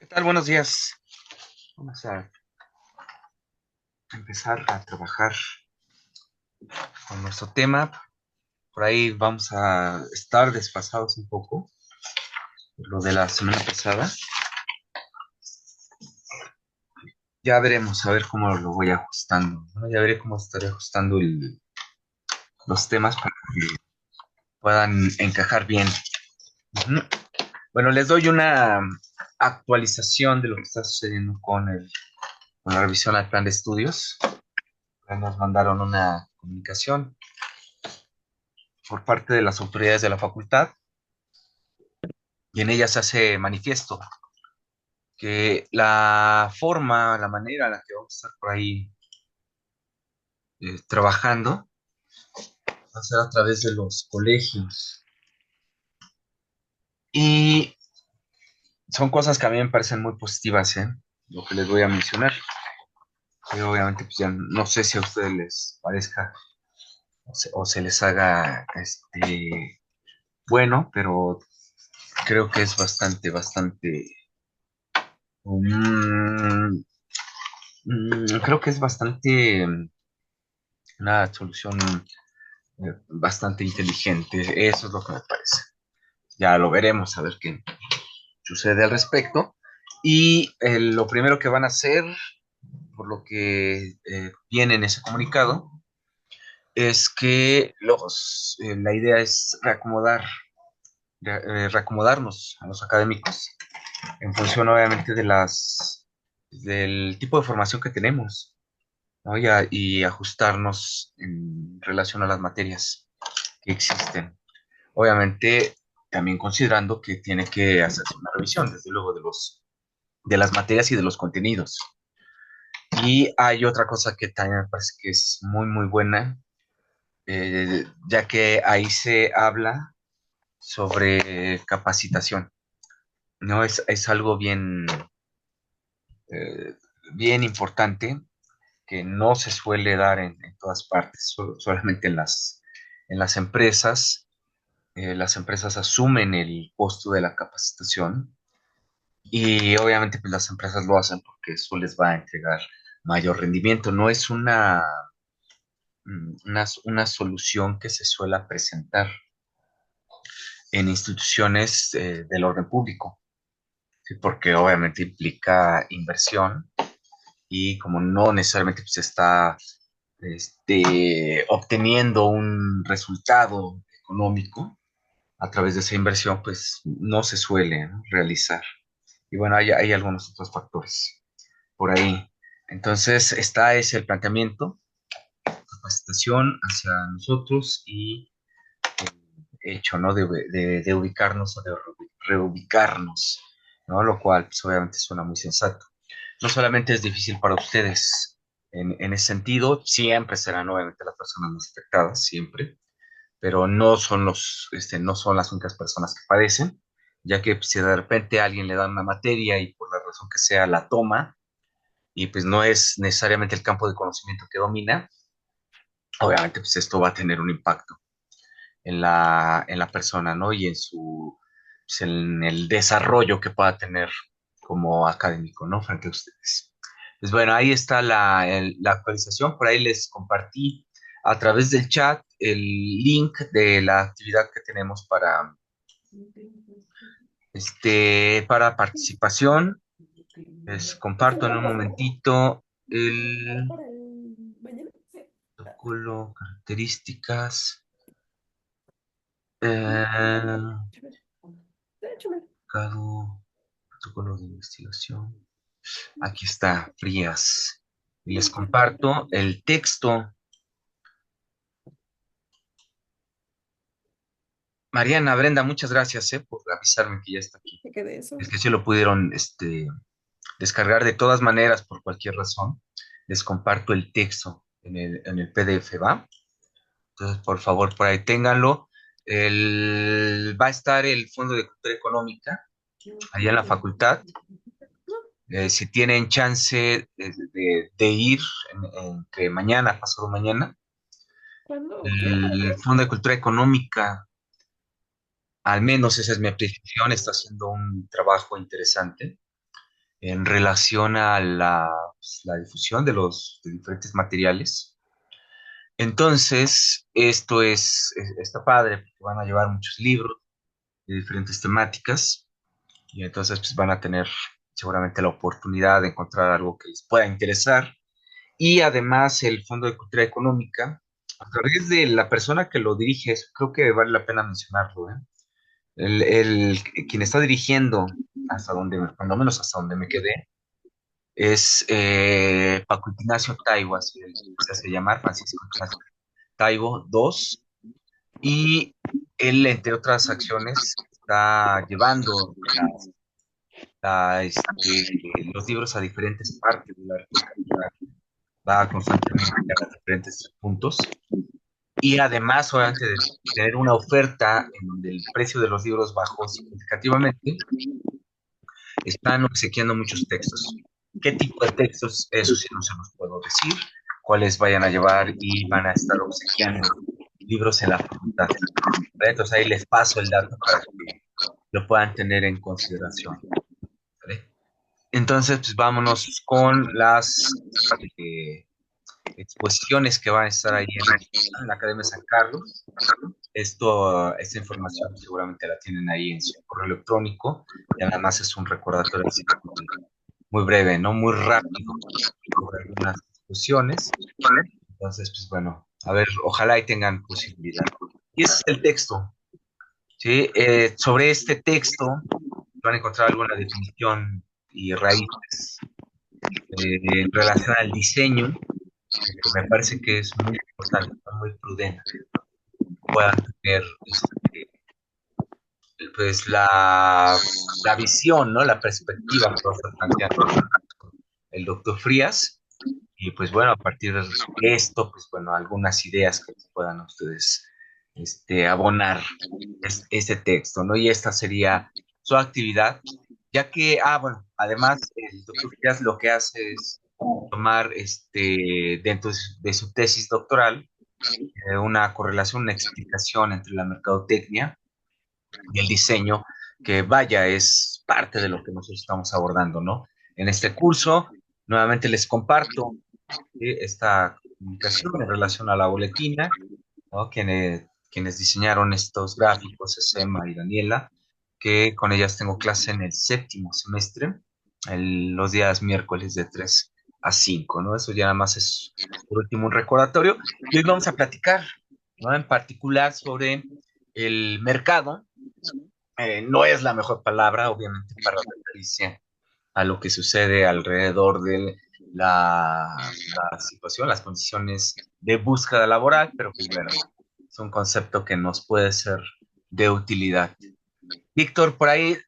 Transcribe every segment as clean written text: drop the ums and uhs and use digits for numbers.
Tal? Buenos días. Vamos a empezar a trabajar con nuestro tema. Por ahí vamos a estar desfasados un poco por lo de la semana pasada. Ya veremos a ver cómo lo voy ajustando, ¿no? Ya veré cómo estaré ajustando los temas para que puedan encajar bien. Ujú. Bueno, les doy una actualización de lo que está sucediendo con la revisión al plan de estudios. Ya nos mandaron una comunicación por parte de las autoridades de la facultad y en ella se hace manifiesto que la forma, la manera en la que vamos a estar por ahí trabajando va a ser a través de los colegios. Y son cosas que a mí me parecen muy positivas, ¿eh? Lo que les voy a mencionar. Pero obviamente, pues ya no sé si a ustedes les parezca o se les haga bueno, pero creo que es mm, creo que es bastante una solución bastante inteligente. Eso es lo que me parece. Ya lo veremos, a ver qué sucede al respecto. Y lo primero que van a hacer, por lo que viene en ese comunicado, es que la idea es reacomodarnos a los académicos en función obviamente del tipo de formación que tenemos, ¿no? Y ajustarnos en relación a las materias que existen. Obviamente, también considerando que tiene que hacerse una revisión, desde luego, de las materias y de los contenidos. Y hay otra cosa que también me parece que es muy, muy buena, ya que ahí se habla sobre capacitación, ¿no? Es algo eh, bien importante que no se suele dar en todas partes, solamente en las empresas. Las empresas asumen el costo de la capacitación y obviamente pues las empresas lo hacen porque eso les va a entregar mayor rendimiento. No es una solución que se suele presentar en instituciones del orden público, ¿sí? Porque obviamente implica inversión y como no necesariamente se está obteniendo un resultado económico a través de esa inversión, pues no se suele, ¿no?, realizar. Y bueno, hay algunos otros factores por ahí. Entonces, está ese el planteamiento, capacitación hacia nosotros y hecho, ¿no? De ubicarnos o de reubicarnos, ¿no? Lo cual, pues, obviamente suena muy sensato. No solamente es difícil para ustedes en ese sentido, siempre serán obviamente las personas más afectadas, siempre, pero no son las únicas personas que padecen, ya que pues, si de repente a alguien le dan una materia y por la razón que sea la toma, y pues no es necesariamente el campo de conocimiento que domina, obviamente pues esto va a tener un impacto en la persona, ¿no? Y pues, en el desarrollo que pueda tener como académico, ¿no? Frente a ustedes. Pues bueno, ahí está la actualización. Por ahí les compartí a través del chat el link de la actividad que tenemos para participación. Les comparto en un momentito el protocolo, características. Eh, Mercado, protocolo de investigación. Aquí está, Frías. Y les comparto el texto. Mariana, Brenda, muchas gracias, por avisarme que ya está aquí. ¿Qué de eso? Es que se lo pudieron descargar de todas maneras por cualquier razón. Les comparto el texto en el PDF, ¿va? Entonces, por favor, por ahí ténganlo. Va a estar el Fondo de Cultura Económica allá en la facultad. Si tienen chance de ir entre mañana, pasado mañana, ¿Cuándo? ¿Qué? ¿Para qué? el Fondo de Cultura Económica, al menos esa es mi apreciación, está haciendo un trabajo interesante. en relación a la difusión de diferentes materiales. Entonces, está padre, porque van a llevar muchos libros de diferentes temáticas y entonces pues, van a tener seguramente la oportunidad de encontrar algo que les pueda interesar. Y además el Fondo de Cultura Económica, a través de la persona que lo dirige, eso creo que vale la pena mencionarlo, ¿eh? Quien está dirigiendo, cuando menos hasta donde me quedé, es Paco Ignacio Taibo, así se hace llamar, Francisco Ignacio Taibo II, y él, entre otras acciones, está llevando los libros a diferentes partes de la República, va constantemente a diferentes puntos, y además, obviamente, de tener una oferta en donde el precio de los libros bajó significativamente, están obsequiando muchos textos. ¿Qué tipo de textos? Eso sí no se los puedo decir, cuáles vayan a llevar y van a estar obsequiando libros en la facultad. ¿Vale? Entonces ahí les paso el dato para que lo puedan tener en consideración. ¿Vale? Entonces, pues vámonos con las eh, exposiciones que van a estar ahí en la Academia San Carlos. Esta información seguramente la tienen ahí en su correo electrónico y además es un recordatorio así muy breve, ¿no? Muy rápido sobre algunas discusiones. Entonces, pues bueno, a ver, ojalá y tengan posibilidad. Y ese es el texto, ¿sí? Sobre este texto van a encontrar alguna definición y raíces en relación al diseño, que me parece que es muy importante, muy prudente, puedan tener pues la visión, ¿no? La perspectiva que va a estar planteando el doctor Frías. Y pues bueno, a partir de esto, pues bueno, algunas ideas que puedan ustedes abonar este texto, ¿no? Y esta sería su actividad, ya que, bueno, además el doctor Frías lo que hace es tomar dentro de su tesis doctoral una correlación, una explicación entre la mercadotecnia y el diseño, que vaya, es parte de lo que nosotros estamos abordando, ¿no? En este curso, nuevamente les comparto esta comunicación en relación a la boletina, ¿no? Quienes diseñaron estos gráficos, es Emma y Daniela, que con ellas tengo clase en el séptimo semestre, los días miércoles de 3 a 5, ¿no? Eso ya nada más es, por último, un recordatorio. Y hoy vamos a platicar, ¿no? En particular sobre el mercado. No es la mejor palabra, obviamente, para referirse a lo que sucede alrededor de la situación, las condiciones de búsqueda laboral, pero pues bueno, es un concepto que nos puede ser de utilidad. Víctor, por ahí,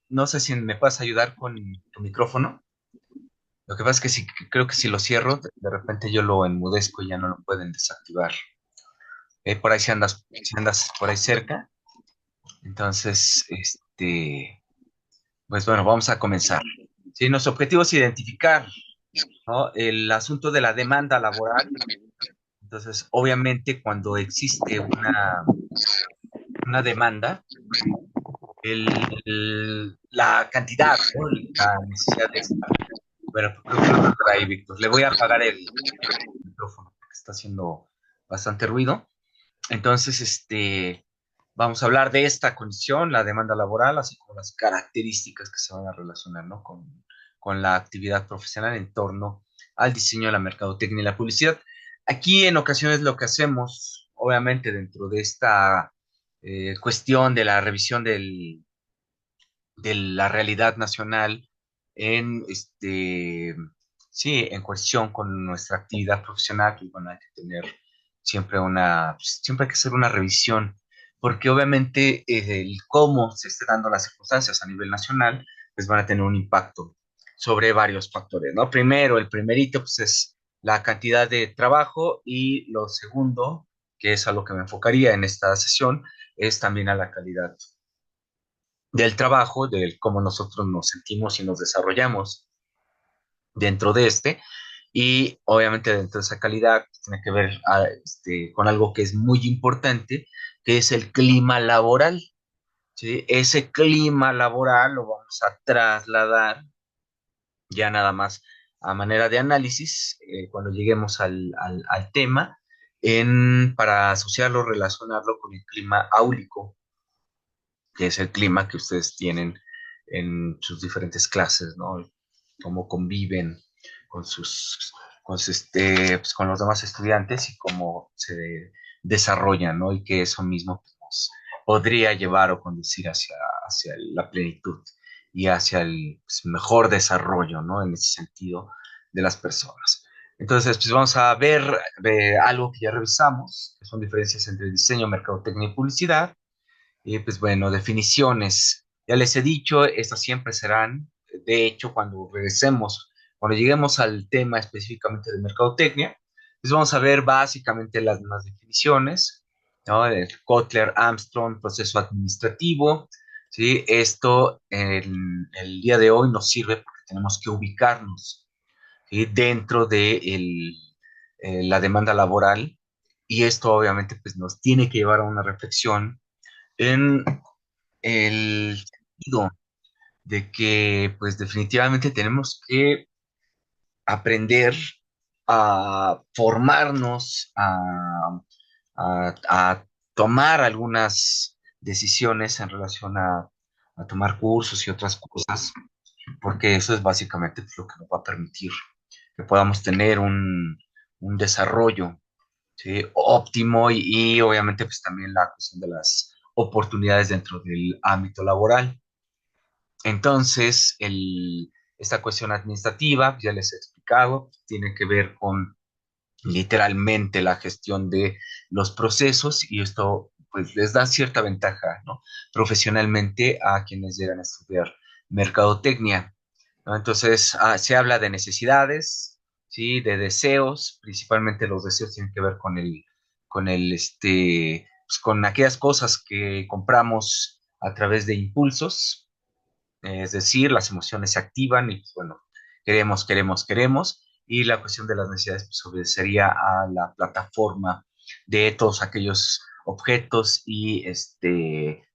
no sé si me puedes ayudar con tu micrófono. Lo que pasa es que creo que si lo cierro, de repente yo lo enmudezco y ya no lo pueden desactivar. Por ahí si andas por ahí cerca. Entonces, pues bueno, vamos a comenzar. Sí, nuestro objetivo es identificar, ¿no? El asunto de la demanda laboral. Entonces, obviamente, cuando existe una demanda, la cantidad, ¿no? La necesidad de esta. Bueno, creo que lo voy por ahí, Víctor. Le voy a apagar el micrófono porque está haciendo bastante ruido. Entonces, vamos a hablar de esta condición, la demanda laboral, así como las características que se van a relacionar, ¿no? con la actividad profesional en torno al diseño de la mercadotecnia y la publicidad. Aquí en ocasiones lo que hacemos, obviamente dentro de esta cuestión de la revisión de la realidad nacional en sí, en cuestión con nuestra actividad profesional, que bueno, hay que tener siempre hay que hacer una revisión, porque obviamente el cómo se están dando las circunstancias a nivel nacional, pues van a tener un impacto sobre varios factores, ¿no? Primero, el primerito, pues es la cantidad de trabajo y lo segundo, que es a lo que me enfocaría en esta sesión, es también a la calidad del trabajo, del cómo nosotros nos sentimos y nos desarrollamos dentro de y obviamente dentro de esa calidad pues, tiene que ver con algo que es muy importante, que es el clima laboral, ¿sí? Ese clima laboral lo vamos a trasladar ya nada más a manera de análisis, cuando lleguemos al tema, para asociarlo, relacionarlo con el clima áulico, que es el clima que ustedes tienen en sus diferentes clases, ¿no? Cómo conviven con pues, con los demás estudiantes y cómo se desarrollan, ¿no? Y que eso mismo pues, nos podría llevar o conducir hacia la plenitud y hacia el pues, mejor desarrollo, ¿no? En ese sentido de las personas. Entonces, pues vamos a ver algo que ya revisamos, que son diferencias entre diseño, mercadotecnia y publicidad. Y pues bueno, definiciones. Ya les he dicho, estas siempre serán, de hecho, cuando lleguemos al tema específicamente de mercadotecnia, pues vamos a ver básicamente las mismas definiciones, ¿no? El Kotler, Armstrong, proceso administrativo, ¿sí? Esto el día de hoy nos sirve porque tenemos que ubicarnos, ¿sí? Dentro de la demanda laboral, y esto obviamente pues nos tiene que llevar a una reflexión en el sentido de que pues definitivamente tenemos que aprender a formarnos, a tomar algunas decisiones en relación a tomar cursos y otras cosas, porque eso es básicamente pues, lo que nos va a permitir que podamos tener un desarrollo, ¿sí? Óptimo y obviamente pues también la cuestión de las oportunidades dentro del ámbito laboral. Entonces, esta cuestión administrativa, ya les he explicado, tiene que ver con literalmente la gestión de los procesos y esto pues les da cierta ventaja, ¿no? Profesionalmente a quienes llegan a estudiar mercadotecnia, ¿no? Entonces, se habla de necesidades, ¿sí? De deseos, principalmente los deseos tienen que ver pues, con aquellas cosas que compramos a través de impulsos, es decir, las emociones se activan y pues, bueno, queremos, queremos, queremos. Y la cuestión de las necesidades pues, obedecería a la plataforma de todos aquellos objetos y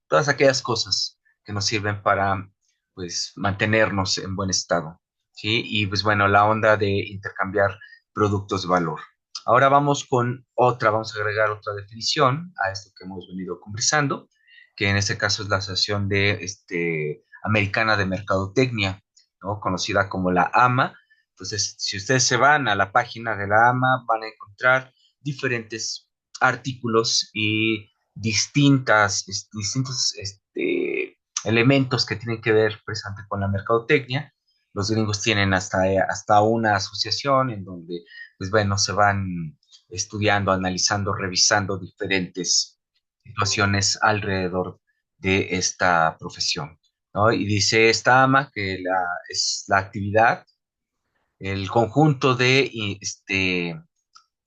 todas aquellas cosas que nos sirven para pues, mantenernos en buen estado. ¿Sí? Y pues bueno, la onda de intercambiar productos de valor. Ahora vamos a agregar otra definición a esto que hemos venido conversando, que en este caso es la asociación de Americana de Mercadotecnia, ¿no? Conocida como la AMA. Entonces, si ustedes se van a la página de la AMA, van a encontrar diferentes artículos y distintos elementos que tienen que ver precisamente con la mercadotecnia. Los gringos tienen hasta una asociación en donde, pues bueno, se van estudiando, analizando, revisando diferentes situaciones alrededor de esta profesión, ¿no? Y dice esta AMA que es la actividad, el conjunto de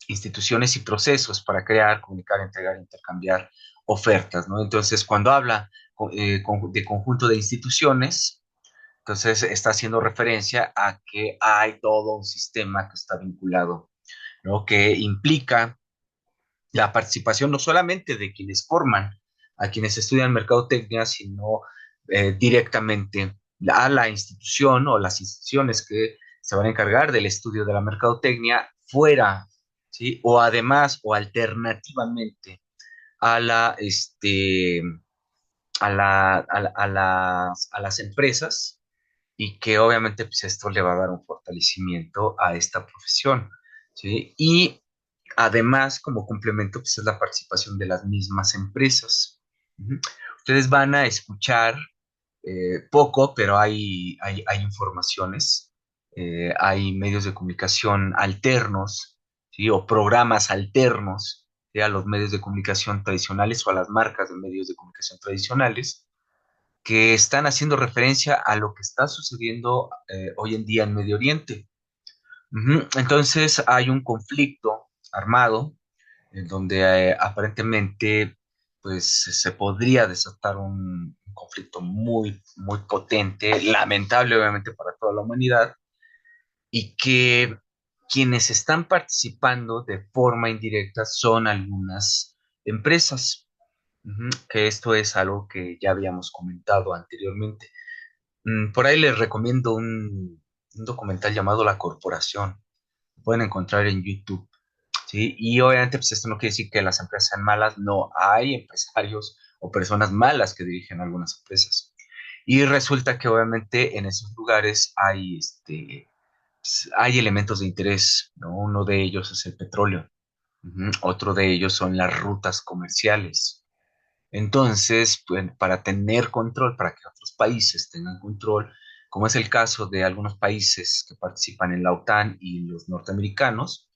instituciones y procesos para crear, comunicar, entregar, intercambiar ofertas, ¿no? Entonces, cuando habla de conjunto de instituciones, entonces está haciendo referencia a que hay todo un sistema que está vinculado, ¿no? Que implica la participación no solamente de quienes forman, a quienes estudian mercadotecnia, sino directamente a la institución o las instituciones que se van a encargar del estudio de la mercadotecnia fuera, ¿sí? O además o alternativamente a a las empresas y que obviamente pues esto le va a dar un fortalecimiento a esta profesión, ¿sí? Y además, como complemento, pues es la participación de las mismas empresas. Ujú. Ustedes van a escuchar poco, pero hay informaciones, hay medios de comunicación alternos, ¿sí? O programas alternos, ¿sí? A los medios de comunicación tradicionales o a las marcas de medios de comunicación tradicionales que están haciendo referencia a lo que está sucediendo hoy en día en Medio Oriente. Ujú. Entonces hay un conflicto armado en donde aparentemente pues se podría desatar un conflicto muy, muy potente, lamentable obviamente para toda la humanidad, y que quienes están participando de forma indirecta son algunas empresas. Ujú. Que esto es algo que ya habíamos comentado anteriormente. Por ahí les recomiendo un documental llamado La Corporación. Lo pueden encontrar en YouTube. ¿Sí? Y obviamente, pues esto no quiere decir que las empresas sean malas, no hay empresarios o personas malas que dirigen algunas empresas. Y resulta que obviamente en esos lugares hay, pues, hay elementos de interés, ¿no? Uno de ellos es el petróleo. Otro de ellos son las rutas comerciales. Entonces, pues, para tener control, para que otros países tengan control, como es el caso de algunos países que participan en la OTAN y los norteamericanos,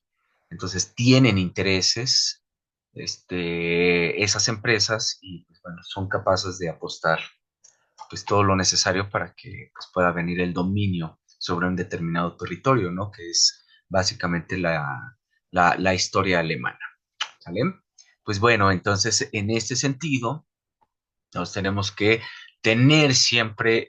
entonces tienen intereses, esas empresas y pues, bueno, son capaces de apostar pues todo lo necesario para que pues, pueda venir el dominio sobre un determinado territorio, ¿no? Que es básicamente la historia alemana, ¿sale? Pues bueno, entonces en este sentido, nos tenemos que tener siempre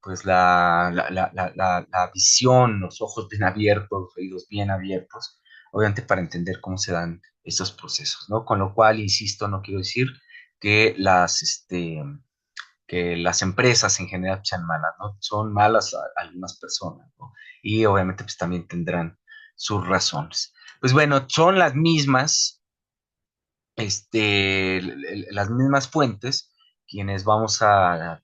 pues la visión, los ojos bien abiertos, los oídos bien abiertos, obviamente para entender cómo se dan estos procesos, ¿no? Con lo cual, insisto, no quiero decir que que las empresas en general sean malas, ¿no? Son malas algunas personas, ¿no? Y obviamente pues también tendrán sus razones. Pues bueno, son las mismas, las mismas fuentes quienes vamos las,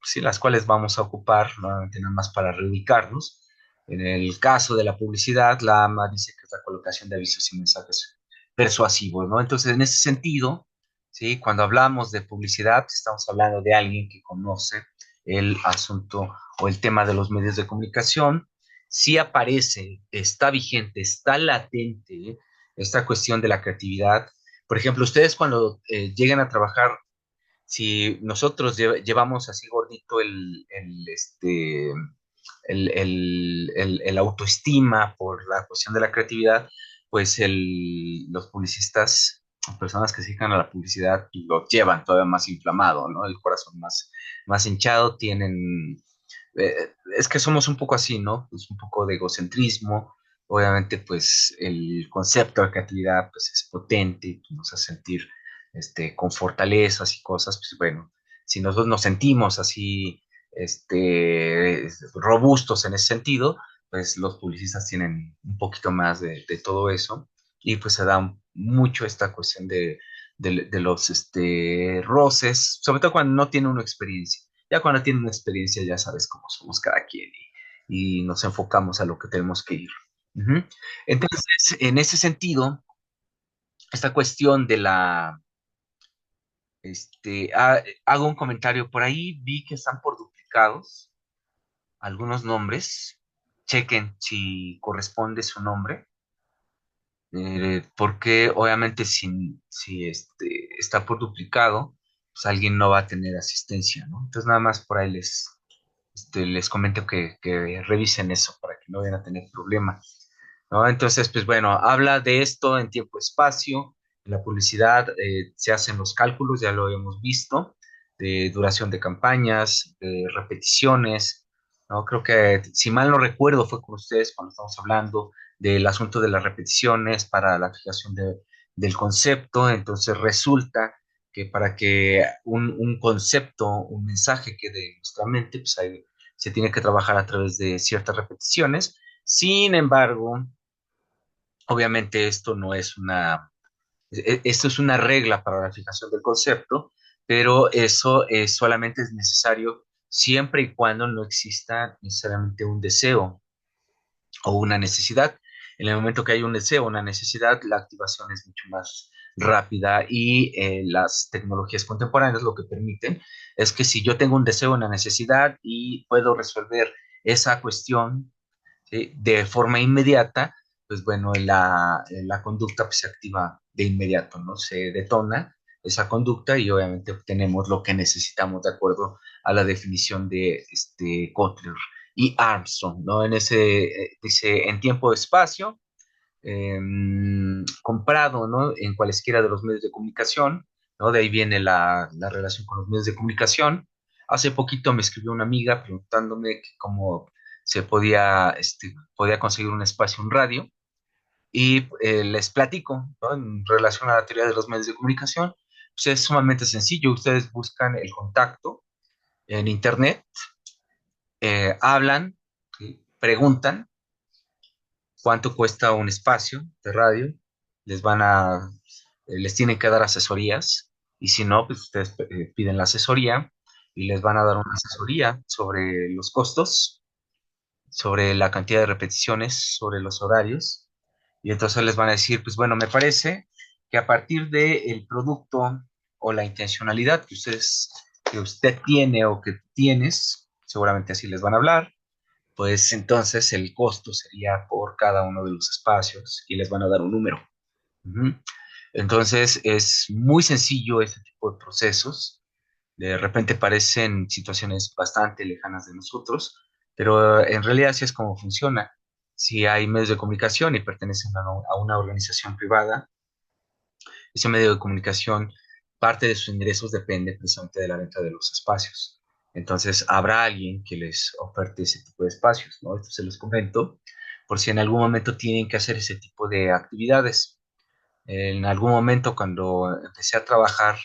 sí, las cuales vamos a ocupar, nuevamente nada más para reubicarnos. En el caso de la publicidad, la AMA dice que es la colocación de avisos y mensajes persuasivos, ¿no? Entonces, en ese sentido, ¿sí? Cuando hablamos de publicidad, estamos hablando de alguien que conoce el asunto o el tema de los medios de comunicación. Si aparece, está vigente, está latente esta cuestión de la creatividad. Por ejemplo, ustedes cuando llegan a trabajar, si nosotros llevamos así gordito el autoestima por la cuestión de la creatividad, pues los publicistas, personas que se dedican a la publicidad, lo llevan todavía más inflamado, ¿no? El corazón más hinchado, tienen es que somos un poco así, ¿no? Pues un poco de egocentrismo. Obviamente, pues el concepto de creatividad pues, es potente y nos hace sentir con fortalezas y cosas. Pues bueno, si nosotros nos sentimos así robustos en ese sentido, pues los publicistas tienen un poquito más de todo eso y pues se da mucho esta cuestión de los roces, sobre todo cuando no tiene una experiencia. Ya cuando tiene una experiencia ya sabes cómo somos cada quien y nos enfocamos a lo que tenemos que ir. Ujú. Entonces, en ese sentido, esta cuestión de hago un comentario por ahí, vi que están por duplicados algunos nombres, chequen si corresponde su nombre, porque obviamente si está por duplicado, pues alguien no va a tener asistencia, ¿no? Entonces nada más por ahí les comento que revisen eso para que no vayan a tener problemas, ¿no? Entonces, pues bueno, habla de esto en tiempo-espacio, en la publicidad se hacen los cálculos, ya lo hemos visto, de duración de campañas, de repeticiones, ¿no? Creo que, si mal no recuerdo, fue con ustedes cuando estamos hablando del asunto de las repeticiones para la fijación del concepto, entonces resulta que para que un concepto, un mensaje quede en nuestra mente, pues se tiene que trabajar a través de ciertas repeticiones. Sin embargo, obviamente esto no es esto es una regla para la fijación del concepto, pero eso solamente es necesario siempre y cuando no exista necesariamente un deseo o una necesidad. En el momento que hay un deseo o una necesidad, la activación es mucho más rápida y las tecnologías contemporáneas lo que permiten es que si yo tengo un deseo, una necesidad y puedo resolver esa cuestión, ¿sí? De forma inmediata, pues bueno, la conducta pues, se activa de inmediato, ¿no? Se detona esa conducta y obviamente obtenemos lo que necesitamos de acuerdo a la definición de Kotler y Armstrong, ¿no? En ese, dice, en tiempo-espacio, eh, comprado, ¿no? En cualesquiera de los medios de comunicación, ¿no? De ahí viene la relación con los medios de comunicación. Hace poquito me escribió una amiga preguntándome que cómo se podía conseguir un espacio en radio y les platico, ¿no? En relación a la teoría de los medios de comunicación, pues es sumamente sencillo. Ustedes buscan el contacto en internet hablan, ¿sí? Preguntan cuánto cuesta un espacio de radio, les van a, les tienen que dar asesorías y si no, pues ustedes piden la asesoría y les van a dar una asesoría sobre los costos, sobre la cantidad de repeticiones, sobre los horarios y entonces les van a decir, pues bueno, me parece que a partir del producto o la intencionalidad que usted tiene o que tienes, seguramente así les van a hablar, pues entonces el costo sería por cada uno de los espacios y les van a dar un número. Ujú. Entonces es muy sencillo este tipo de procesos. De repente parecen situaciones bastante lejanas de nosotros, pero en realidad así es como funciona. Si hay medios de comunicación y pertenecen a una organización privada, ese medio de comunicación, parte de sus ingresos depende precisamente de la venta de los espacios. Entonces, habrá alguien que les oferte ese tipo de espacios, ¿no? Esto se los comento por si en algún momento tienen que hacer ese tipo de actividades. En algún momento, cuando empecé a trabajar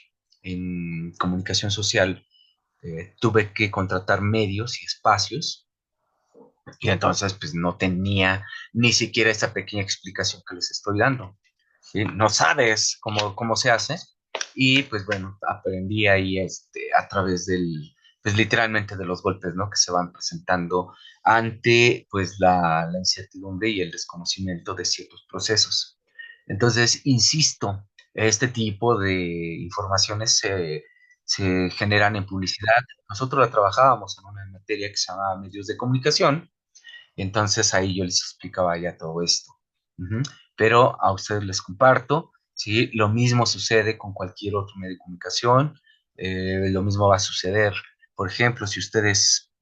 en comunicación social, tuve que contratar medios y espacios y entonces pues no tenía ni siquiera esta pequeña explicación que les estoy dando. ¿Sí? No sabes cómo se hace. Y pues bueno, aprendí ahí a través pues literalmente de los golpes, ¿no? Que se van presentando ante pues la incertidumbre y el desconocimiento de ciertos procesos. Entonces, insisto, este tipo de informaciones se generan en publicidad. Nosotros la trabajábamos en una materia que se llama medios de comunicación y entonces ahí yo les explicaba ya todo esto. Ujú. Pero a ustedes les comparto, ¿sí? Lo mismo sucede con cualquier otro medio de comunicación, lo mismo va a suceder. Por ejemplo, si ustedes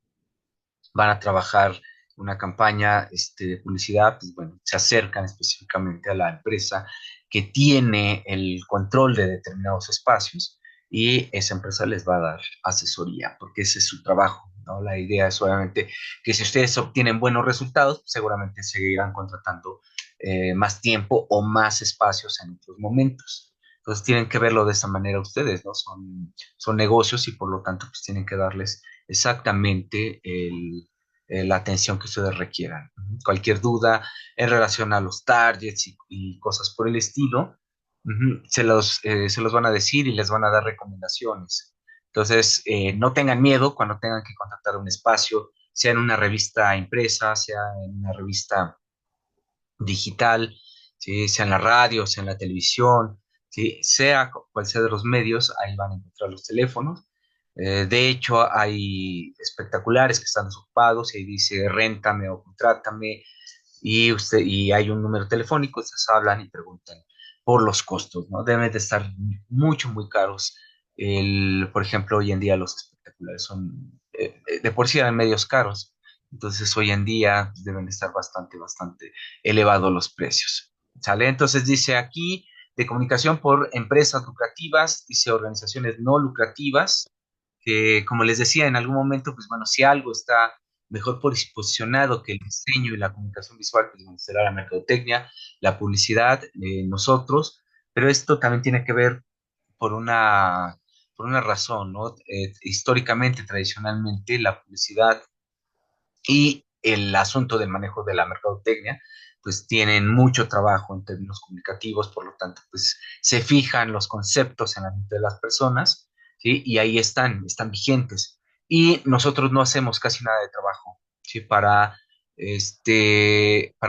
van a trabajar una campaña de publicidad, pues bueno, se acercan específicamente a la empresa que tiene el control de determinados espacios y esa empresa les va a dar asesoría, porque ese es su trabajo, ¿no? La idea es obviamente que si ustedes obtienen buenos resultados, seguramente seguirán contratando más tiempo o más espacios en otros momentos. Entonces tienen que verlo de esa manera ustedes, ¿no? Son negocios y por lo tanto pues tienen que darles exactamente la atención que ustedes requieran. Cualquier duda en relación a los targets y cosas por el estilo, se los van a decir y les van a dar recomendaciones. Entonces, no tengan miedo cuando tengan que contactar un espacio, sea en una revista impresa, sea en una revista digital, ¿sí? Sea en la radio, sea en la televisión, ¿sí? Sea cual sea de los medios, ahí van a encontrar los teléfonos. De hecho, hay espectaculares que están desocupados y ahí dice réntame o contrátame y hay un número telefónico, ustedes hablan y preguntan por los costos, ¿no? Deben de estar mucho, muy caros. Por ejemplo, hoy en día los espectaculares son, de por sí eran medios caros, entonces hoy en día deben estar bastante, bastante elevados los precios. ¿Sale? Entonces dice aquí, de comunicación por empresas lucrativas, dice organizaciones no lucrativas, que como les decía en algún momento, pues bueno, si algo está mejor posicionado que el diseño y la comunicación visual, pues bueno, será la mercadotecnia, la publicidad, nosotros, pero esto también tiene que ver por por una razón, ¿no? Históricamente, tradicionalmente, la publicidad y el asunto del manejo de la mercadotecnia, pues tienen mucho trabajo en términos comunicativos, por lo tanto, pues se fijan los conceptos en la mente de las personas, ¿sí? Y ahí están vigentes. Y nosotros no hacemos casi nada de trabajo, ¿sí? Para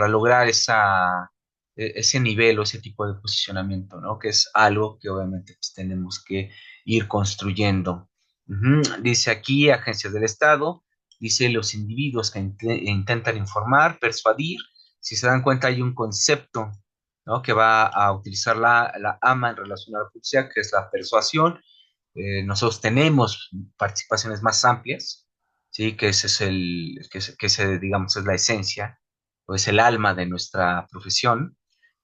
lograr ese nivel o ese tipo de posicionamiento, ¿no? Que es algo que obviamente pues, tenemos que ir construyendo. Ujú. Dice aquí, agencias del Estado, dice los individuos que intentan informar, persuadir, si se dan cuenta hay un concepto, ¿no? Que va a utilizar la AMA en relación a la publicidad, que es la persuasión. Nosotros tenemos participaciones más amplias, ¿sí? Que ese es que ese, digamos, es la esencia o es el alma de nuestra profesión.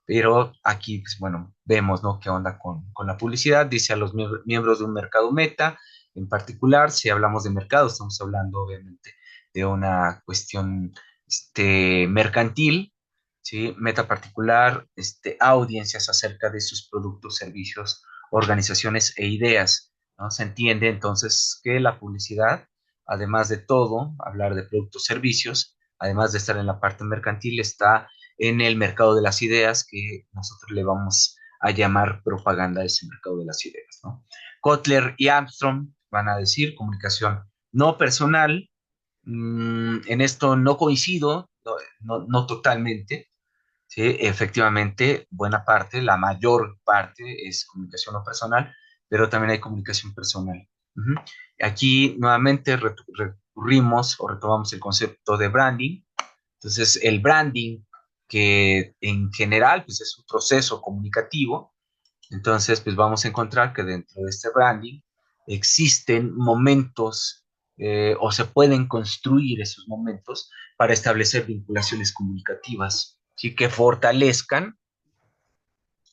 Pero aquí, pues bueno, vemos, ¿no? ¿Qué onda con la publicidad? Dice a los miembros de un mercado meta, en particular, si hablamos de mercado, estamos hablando obviamente de una cuestión mercantil, ¿sí? Meta particular, audiencias acerca de sus productos, servicios, organizaciones e ideas, ¿no? Se entiende entonces que la publicidad además de todo, hablar de productos, servicios, además de estar en la parte mercantil, está en el mercado de las ideas, que nosotros le vamos a llamar propaganda de ese mercado de las ideas, ¿no? Kotler y Armstrong van a decir comunicación no personal. En esto no coincido, no totalmente. Sí, efectivamente, buena parte, la mayor parte es comunicación no personal, pero también hay comunicación personal. Ujú. Aquí nuevamente recurrimos o retomamos el concepto de branding. Entonces, el branding, que en general pues, es un proceso comunicativo, entonces pues vamos a encontrar que dentro de este branding existen momentos o se pueden construir esos momentos para establecer vinculaciones comunicativas, ¿sí? Que fortalezcan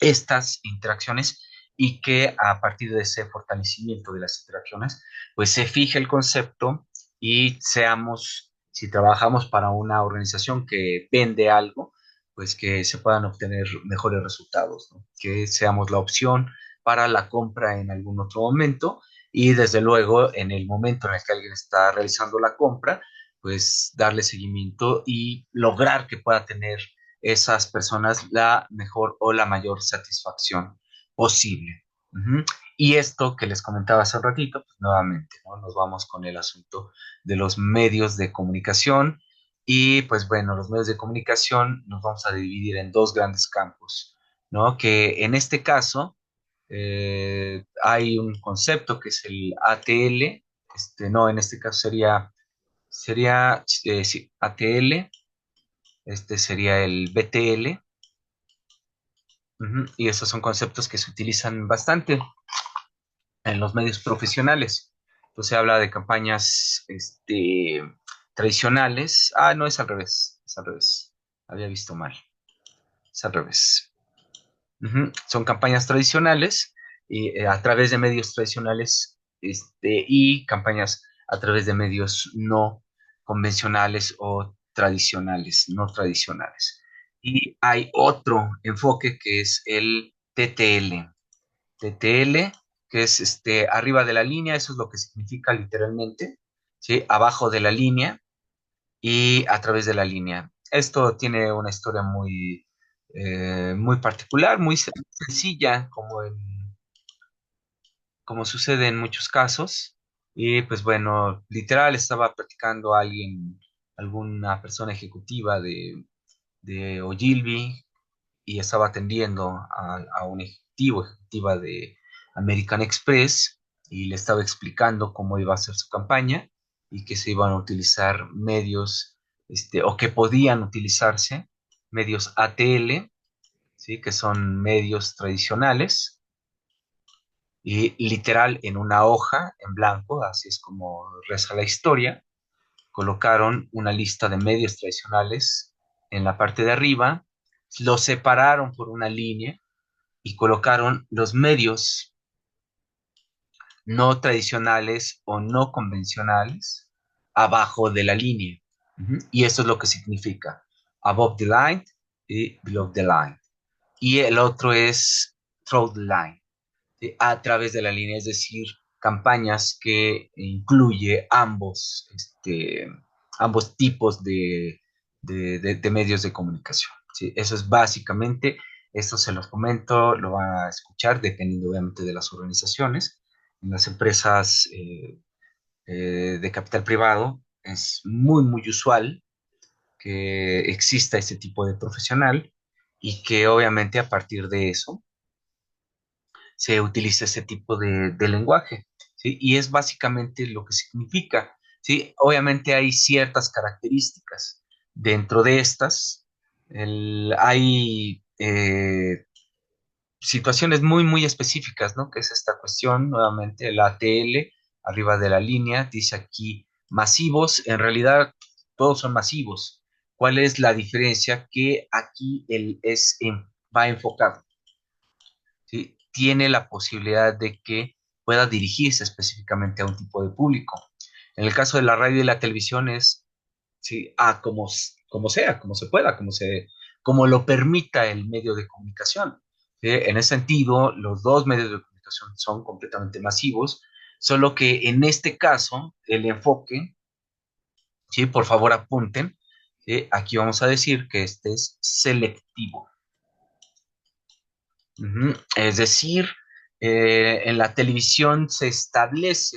estas interacciones y que a partir de ese fortalecimiento de las interacciones, pues se fije el concepto y seamos, si trabajamos para una organización que vende algo, pues que se puedan obtener mejores resultados, ¿no? Que seamos la opción para la compra en algún otro momento y desde luego en el momento en el que alguien está realizando la compra, pues darle seguimiento y lograr que pueda tener esas personas la mejor o la mayor satisfacción posible. Uh-huh. Y esto que les comentaba hace un ratito, pues nuevamente, ¿no? Nos vamos con el asunto de los medios de comunicación. Y pues bueno, los medios de comunicación nos vamos a dividir en dos grandes campos, ¿no? Que en este caso hay un concepto que es el ATL, no, en este caso sería sí, ATL, este sería el BTL. Y esos son conceptos que se utilizan bastante en los medios profesionales. Entonces se habla de campañas tradicionales. Ah, no, es al revés, es al revés. Había visto mal, es al revés. Son campañas tradicionales y a través de medios tradicionales y campañas a través de medios no convencionales o tradicionales, no tradicionales. Y hay otro enfoque que es el TTL. TTL, que es arriba de la línea, eso es lo que significa literalmente, ¿sí? Abajo de la línea y a través de la línea. Esto tiene una historia muy particular, muy sencilla, como sucede en muchos casos. Y pues bueno, literal estaba platicando a alguien, alguna persona ejecutiva de Ogilvy, y estaba atendiendo a un ejecutiva de American Express y le estaba explicando cómo iba a ser su campaña y que se iban a utilizar medios, o que podían utilizarse medios ATL, ¿sí? Que son medios tradicionales, y literal en una hoja en blanco, así es como reza la historia, colocaron una lista de medios tradicionales en la parte de arriba, los separaron por una línea y colocaron los medios no tradicionales o no convencionales abajo de la línea. Y eso es lo que significa above the line y below the line. Y el otro es through the line, ¿sí? A través de la línea, es decir, campañas que incluye ambos tipos de medios de comunicación, ¿sí? Eso es básicamente, esto se los comento, lo van a escuchar dependiendo obviamente de las organizaciones. En las empresas de capital privado es muy usual que exista este tipo de profesional y que obviamente a partir de eso se utiliza ese tipo de lenguaje, ¿sí? Y es básicamente lo que significa, ¿sí? Obviamente hay ciertas características. Dentro de estas, hay situaciones muy específicas, ¿no? Que es esta cuestión, nuevamente, el ATL, arriba de la línea, dice aquí masivos, en realidad todos son masivos. ¿Cuál es la diferencia? Que aquí va enfocado, ¿sí? Tiene la posibilidad de que pueda dirigirse específicamente a un tipo de público. En el caso de la radio y la televisión es, ¿sí? Como sea, como se pueda, como lo permita el medio de comunicación. ¿Sí? En ese sentido, los dos medios de comunicación son completamente masivos, Solo que en este caso, el enfoque, ¿sí? Por favor apunten, ¿sí? Aquí vamos a decir que este es selectivo. Es decir, en la televisión se establece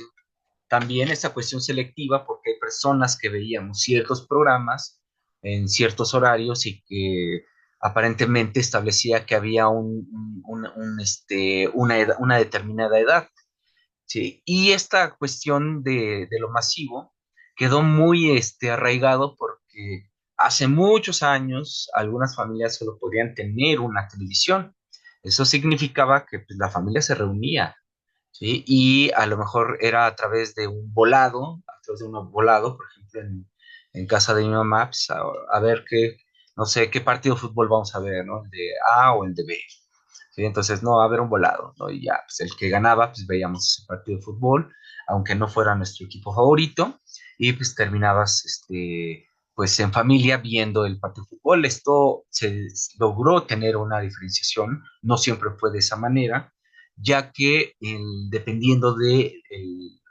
también esta cuestión selectiva porque hay personas que veíamos ciertos programas en ciertos horarios y que aparentemente establecía que había una determinada edad. ¿Sí? Y esta cuestión de lo masivo quedó muy arraigado porque hace muchos años algunas familias solo podían tener una televisión. Eso significaba que pues, la familia se reunía, ¿sí? Y a lo mejor era a través de un volado, a través de un volado, por ejemplo, en casa de mi mamá, pues, a ver qué, no sé, qué partido de fútbol vamos a ver, ¿no? El de A o el de B. ¿Sí? Entonces, no, a ver un volado, ¿no? Y ya, pues el que ganaba, pues veíamos ese partido de fútbol, aunque no fuera nuestro equipo favorito, y pues terminabas, pues en familia viendo el partido de fútbol. Esto se logró tener una diferenciación, no siempre fue de esa manera, ya que dependiendo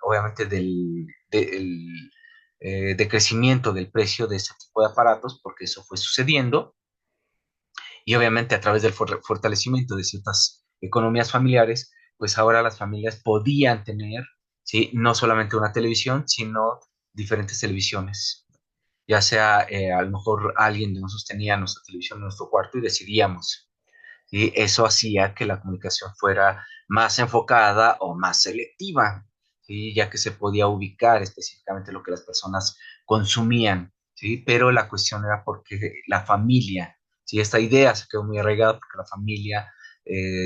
obviamente del decrecimiento del precio de ese tipo de aparatos, porque eso fue sucediendo, y obviamente a través del fortalecimiento de ciertas economías familiares, pues ahora las familias podían tener, ¿sí? No solamente una televisión, sino diferentes televisiones. Ya sea, a lo mejor alguien de nosotros tenía nuestra televisión en nuestro cuarto y decidíamos. ¿Sí? Eso hacía que la comunicación fuera más enfocada o más selectiva, ¿sí? Ya que se podía ubicar específicamente lo que las personas consumían, ¿sí? Pero la cuestión era porque la familia, ¿sí? Esta idea se quedó muy arraigada porque la familia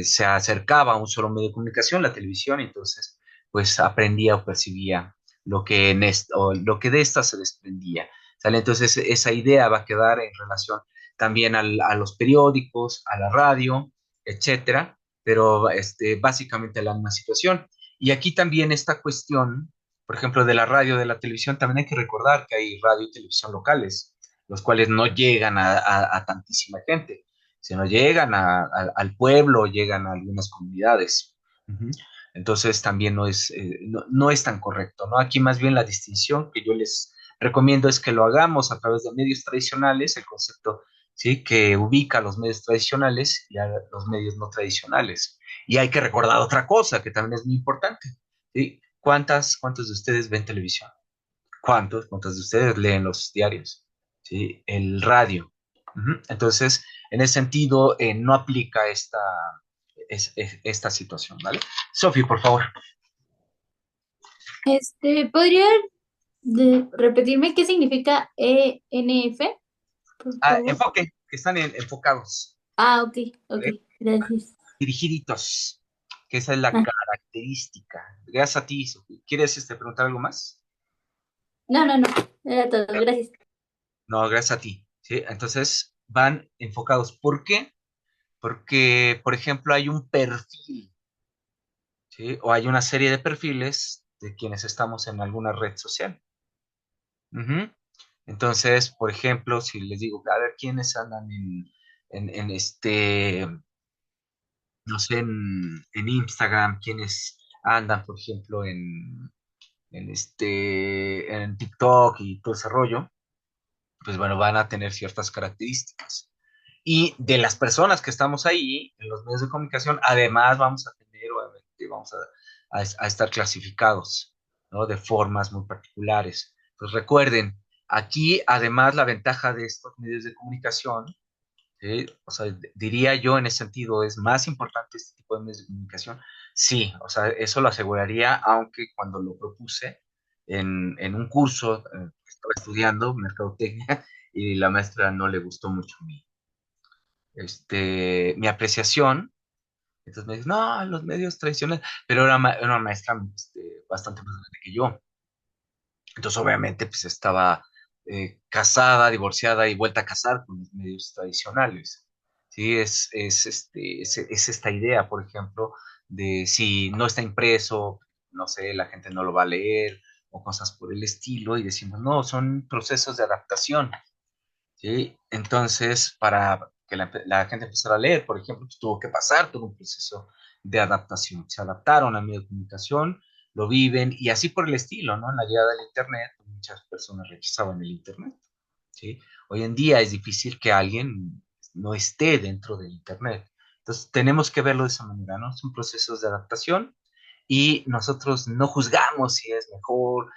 se acercaba a un solo medio de comunicación, la televisión, y entonces pues aprendía o percibía lo que de esta se desprendía. ¿Sale? Entonces esa idea va a quedar en relación también a los periódicos, a la radio, etcétera, pero básicamente la misma situación. Y aquí también esta cuestión, por ejemplo, de la radio, de la televisión, también hay que recordar que hay radio y televisión locales, los cuales no llegan a tantísima gente, sino llegan al pueblo, llegan a algunas comunidades. Uh-huh. Entonces también no es tan correcto, ¿no? Aquí más bien la distinción que yo les recomiendo es que lo hagamos a través de medios tradicionales, el concepto, ¿sí? Que ubica a los medios tradicionales y a los medios no tradicionales. Y hay que recordar otra cosa que también es muy importante, ¿sí? ¿Cuántos de ustedes ven televisión? ¿Cuántos de ustedes leen los diarios? ¿Sí? El radio. Uh-huh. Entonces, en ese sentido, no aplica esta situación, ¿vale? Sofi, por favor. ¿Podría repetirme qué significa ENF, por favor? Enfoque, que están enfocados, Ah, ok, ok, ¿vale? gracias. Dirigiditos, que esa es la Ah, característica. Gracias a ti, Sofía. ¿Quieres preguntar algo más? no, no, no, era todo, gracias. No, gracias a ti. ¿Sí? Entonces van enfocados. ¿Por qué? Porque, por ejemplo, hay un perfil, ¿sí? O hay una serie de perfiles de quienes estamos en alguna red social. Ujú. Entonces, por ejemplo, si les digo, a ver, ¿quiénes andan en no sé, en Instagram? ¿Quiénes andan, por ejemplo, en TikTok y todo ese rollo? Pues bueno, van a tener ciertas características. Y de las personas que estamos ahí, en los medios de comunicación, además vamos a tener, obviamente, a estar clasificados, ¿no? De formas muy particulares. Pues recuerden, aquí además la ventaja de estos medios de comunicación, ¿sí? O sea, diría yo en ese sentido, es más importante este tipo de medios de comunicación. Sí, o sea, eso lo aseguraría, aunque cuando lo propuse en un curso, estaba estudiando mercadotecnia y la maestra no le gustó mucho mi apreciación. Entonces me dice, no, los medios tradicionales, pero era una maestra bastante más grande que yo. Entonces, obviamente, pues estaba casada, divorciada y vuelta a casar con los medios tradicionales. Sí, es esta idea, por ejemplo, de si no está impreso, no sé, la gente no lo va a leer o cosas por el estilo y decimos, no, son procesos de adaptación. ¿Sí? Entonces, para que la gente empezara a leer, por ejemplo, pues tuvo que pasar todo un proceso de adaptación. Se adaptaron al medio de comunicación, lo viven y así por el estilo, ¿no? En la llegada del Internet, muchas personas rechazaban el Internet, ¿sí? Hoy en día es difícil que alguien no esté dentro del Internet. Entonces tenemos que verlo de esa manera, ¿no? Son procesos de adaptación y nosotros no juzgamos si es mejor,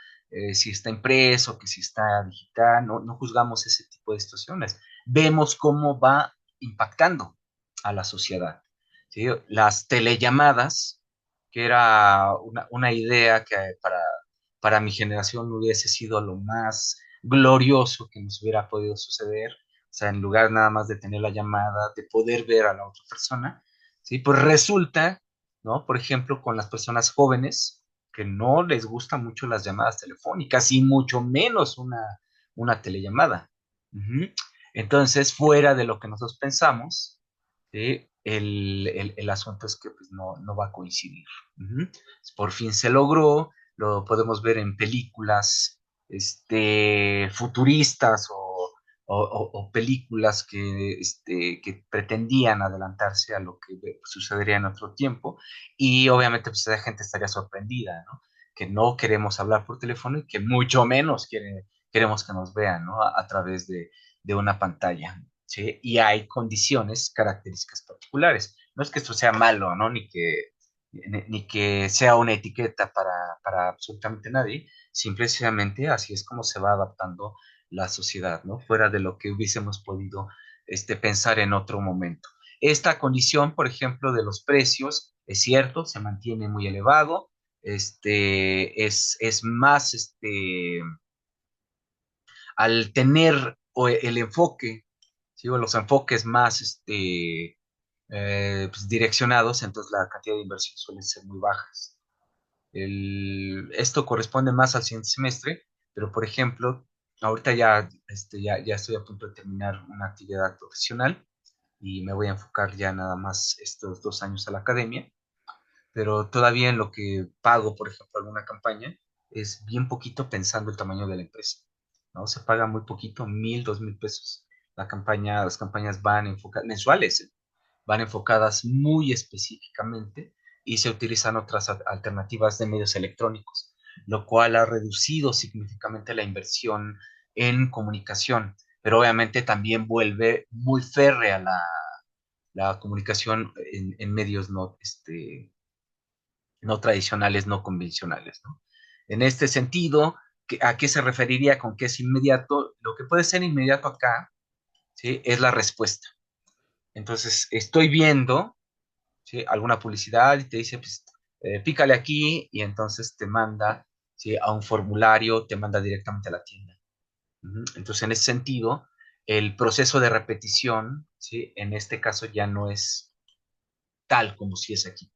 si está impreso, que si está digital, no juzgamos ese tipo de situaciones. Vemos cómo va impactando a la sociedad, ¿sí? Las telellamadas, que era una idea que para mi generación hubiese sido lo más glorioso que nos hubiera podido suceder, o sea, en lugar nada más de tener la llamada, de poder ver a la otra persona, ¿sí? Pues resulta, ¿no? Por ejemplo, con las personas jóvenes que no les gustan mucho las llamadas telefónicas y mucho menos una telellamada. Ujú. Entonces, fuera de lo que nosotros pensamos, ¿sí? El asunto es que pues, no va a coincidir. Ujú. Por fin se logró, lo podemos ver en películas futuristas o películas que pretendían adelantarse a lo que sucedería en otro tiempo y obviamente pues la gente estaría sorprendida, ¿no? Que no queremos hablar por teléfono y que mucho menos queremos que nos vean, ¿no? A través de una pantalla, ¿sí? Y hay condiciones, características particulares. No es que esto sea malo, ¿no? Ni que sea una etiqueta para absolutamente nadie, simplemente así es como se va adaptando la sociedad, ¿no? Fuera de lo que hubiésemos podido pensar en otro momento. Esta condición, por ejemplo, de los precios, es cierto, se mantiene muy elevado, es más, al tener el enfoque, ¿sí? O los enfoques más, pues, direccionados, entonces la cantidad de inversión suele ser muy bajas. Esto corresponde más al siguiente semestre, pero por ejemplo, ahorita ya estoy a punto de terminar una actividad profesional y me voy a enfocar ya nada más estos 2 años a la academia, pero todavía en lo que pago, por ejemplo, alguna campaña, es bien poquito pensando el tamaño de la empresa, ¿no? Se paga muy poquito, 1,000, 2,000 pesos. Las campañas van enfocadas, mensuales, ¿eh? Van enfocadas muy específicamente y se utilizan otras alternativas de medios electrónicos, lo cual ha reducido significativamente la inversión en comunicación, pero obviamente también vuelve muy férrea la comunicación en medios no tradicionales, no convencionales, ¿no? En este sentido, ¿a qué se referiría con que es inmediato? Lo que puede ser inmediato acá, ¿sí? Es la respuesta. Entonces, estoy viendo, ¿sí? Alguna publicidad y te dice, pues, pícale aquí y entonces te manda, ¿sí? A un formulario, te manda directamente a la tienda. Entonces, en ese sentido, el proceso de repetición, ¿sí? En este caso ya no es tal como si es aquí.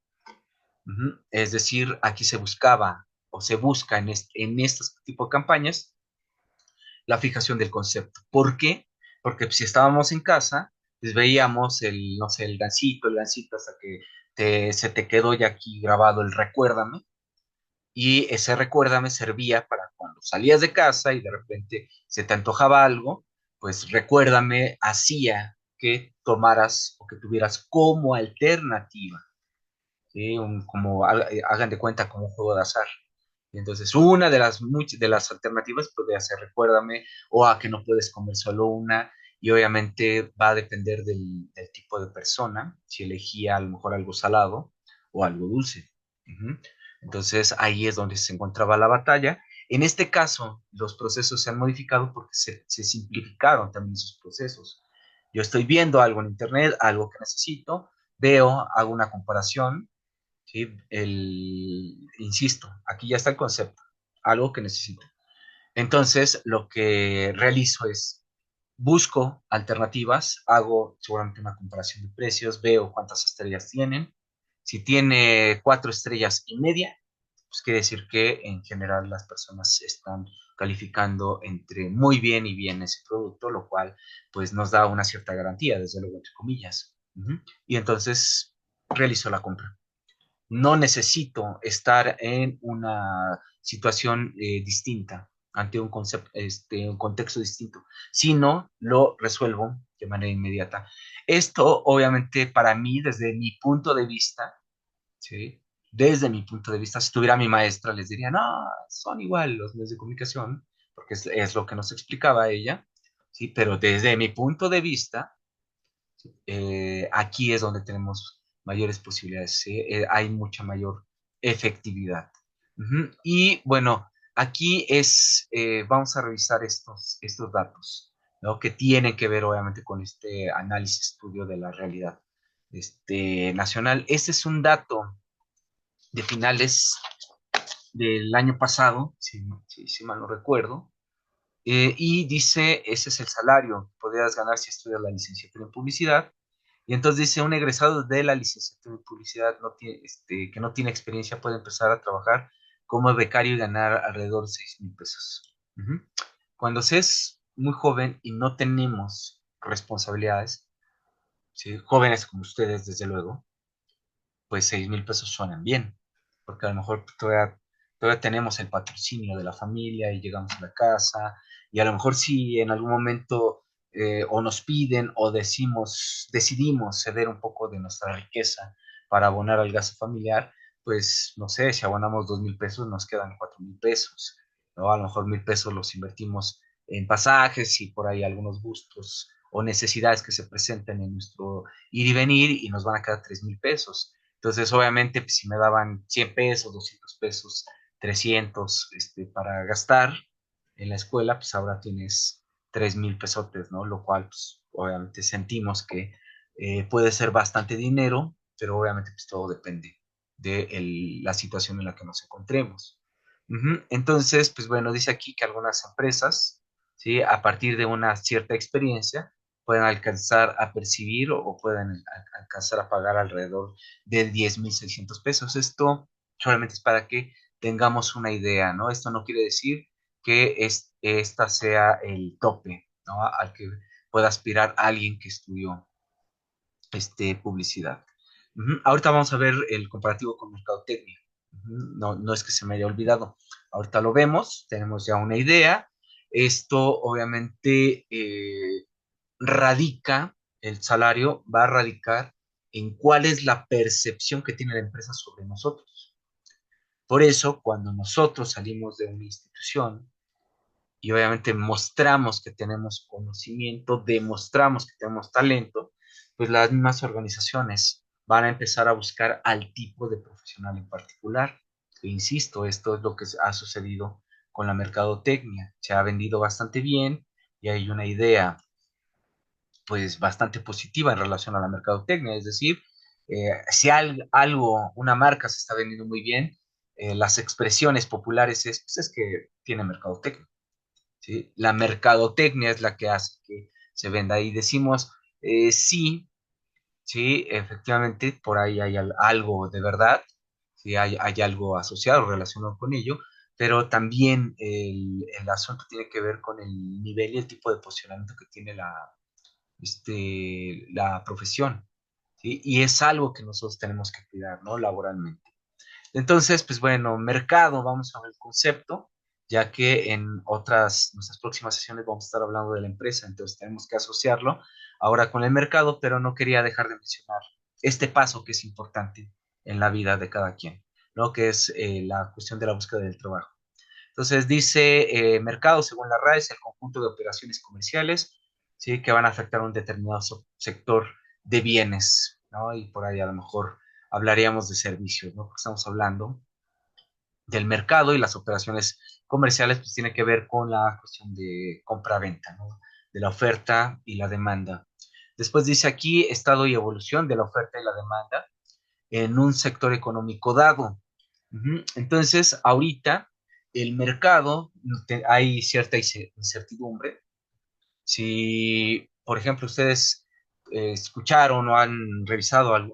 Es decir, aquí se buscaba o se busca en este tipo de campañas la fijación del concepto. ¿Por qué? Porque si estábamos en casa, pues veíamos no sé, el gancito hasta que se te quedó ya aquí grabado el recuérdame, y ese recuérdame servía para cuando salías de casa y de repente se te antojaba algo, pues recuérdame hacía que tomaras o que tuvieras como alternativa, ¿sí? Hagan de cuenta como un juego de azar. Y entonces, una de las alternativas puede ser recuérdame o a que no puedes comer solo una. Y obviamente va a depender del tipo de persona, si elegía a lo mejor algo salado o algo dulce. Ujú. Entonces, ahí es donde se encontraba la batalla. En este caso, los procesos se han modificado porque se simplificaron también sus procesos. Yo estoy viendo algo en internet, algo que necesito, veo, hago una comparación, ¿sí? Insisto, aquí ya está el concepto, algo que necesito. Entonces, lo que realizo es busco alternativas, hago seguramente una comparación de precios, veo cuántas estrellas tienen. Si tiene 4,5 estrellas, pues quiere decir que en general las personas están calificando entre muy bien y bien ese producto, lo cual pues nos da una cierta garantía, desde luego, entre comillas. Y entonces realizo la compra. No necesito estar en una situación distinta, ante un contexto distinto, sino lo resuelvo de manera inmediata. Esto, obviamente, para mí, desde mi punto de vista, ¿sí? desde mi punto de vista, si tuviera mi maestra, les diría, no, son igual los medios de comunicación, porque es lo que nos explicaba ella, ¿sí? Pero desde mi punto de vista, aquí es donde tenemos mayores posibilidades, ¿sí? Hay mucha mayor efectividad. Ujú. Y bueno, aquí vamos a revisar estos datos, ¿no? Que tienen que ver obviamente con este análisis, estudio de la realidad nacional. Este es un dato de finales del año pasado, si mal no recuerdo, y dice, ese es el salario que podrías ganar si estudias la licenciatura en publicidad. Y entonces dice, un egresado de la licenciatura en publicidad que no tiene experiencia puede empezar a trabajar como becario y ganar alrededor de 6,000 pesos. Ujú. Cuando se es muy joven y no tenemos responsabilidades, ¿sí? Jóvenes como ustedes, desde luego, pues 6,000 pesos suenan bien, porque a lo mejor todavía tenemos el patrocinio de la familia y llegamos a la casa, y a lo mejor si en algún momento o nos piden o decidimos ceder un poco de nuestra riqueza para abonar al gasto familiar, pues no sé, si abonamos 2,000 pesos nos quedan 4,000 pesos, ¿no? A lo mejor 1,000 pesos los invertimos en pasajes y por ahí algunos gustos o necesidades que se presenten en nuestro ir y venir y nos van a quedar 3,000 pesos. Entonces, obviamente, pues, si me daban 100 pesos, 200 pesos, 300 para gastar en la escuela, pues ahora tienes 3,000 pesotes, ¿no? Lo cual, pues, obviamente sentimos que puede ser bastante dinero, pero obviamente, pues todo depende de la situación en la que nos encontremos. Ujú. Entonces, pues bueno, dice aquí que algunas empresas, ¿sí? A partir de una cierta experiencia, pueden alcanzar a percibir o pueden alcanzar a pagar alrededor de 10,600 pesos. Esto solamente es para que tengamos una idea, ¿no? Esto no quiere decir que esta sea el tope, ¿no? Al que pueda aspirar alguien que estudió publicidad. Ujú. Ahorita vamos a ver el comparativo con mercadotecnia. Ujú. No, no es que se me haya olvidado. Ahorita lo vemos, tenemos ya una idea. Esto obviamente radica, el salario va a radicar en cuál es la percepción que tiene la empresa sobre nosotros. Por eso, cuando nosotros salimos de una institución y obviamente mostramos que tenemos conocimiento, demostramos que tenemos talento, pues las mismas organizaciones van a empezar a buscar al tipo de profesional en particular. E insisto, esto es lo que ha sucedido con la mercadotecnia. Se ha vendido bastante bien y hay una idea pues bastante positiva en relación a la mercadotecnia, es decir, si algo, una marca se está vendiendo muy bien, las expresiones populares pues es que tiene mercadotecnia, ¿sí? La mercadotecnia es la que hace que se venda y decimos, sí, sí, efectivamente, por ahí hay algo de verdad, sí, hay algo asociado, relacionado con ello, pero también el asunto tiene que ver con el nivel y el tipo de posicionamiento que tiene la profesión, ¿sí? Y es algo que nosotros tenemos que cuidar, ¿no? Laboralmente. Entonces, pues bueno, mercado, vamos a ver el concepto, ya que en nuestras próximas sesiones vamos a estar hablando de la empresa, entonces tenemos que asociarlo ahora con el mercado, pero no quería dejar de mencionar este paso que es importante en la vida de cada quien, ¿no? Que es la cuestión de la búsqueda del trabajo. Entonces dice, mercado, según la RAE, es el conjunto de operaciones comerciales, ¿sí? Que van a afectar a un determinado sector de bienes, ¿no? Y por ahí a lo mejor hablaríamos de servicios, ¿no? Porque estamos hablando del mercado y las operaciones comerciales, pues tiene que ver con la cuestión de compra-venta, ¿no? De la oferta y la demanda. Después dice aquí, estado y evolución de la oferta y la demanda en un sector económico dado. Ujú. Entonces, ahorita el mercado, hay cierta incertidumbre. Si, por ejemplo, ustedes escucharon o han revisado en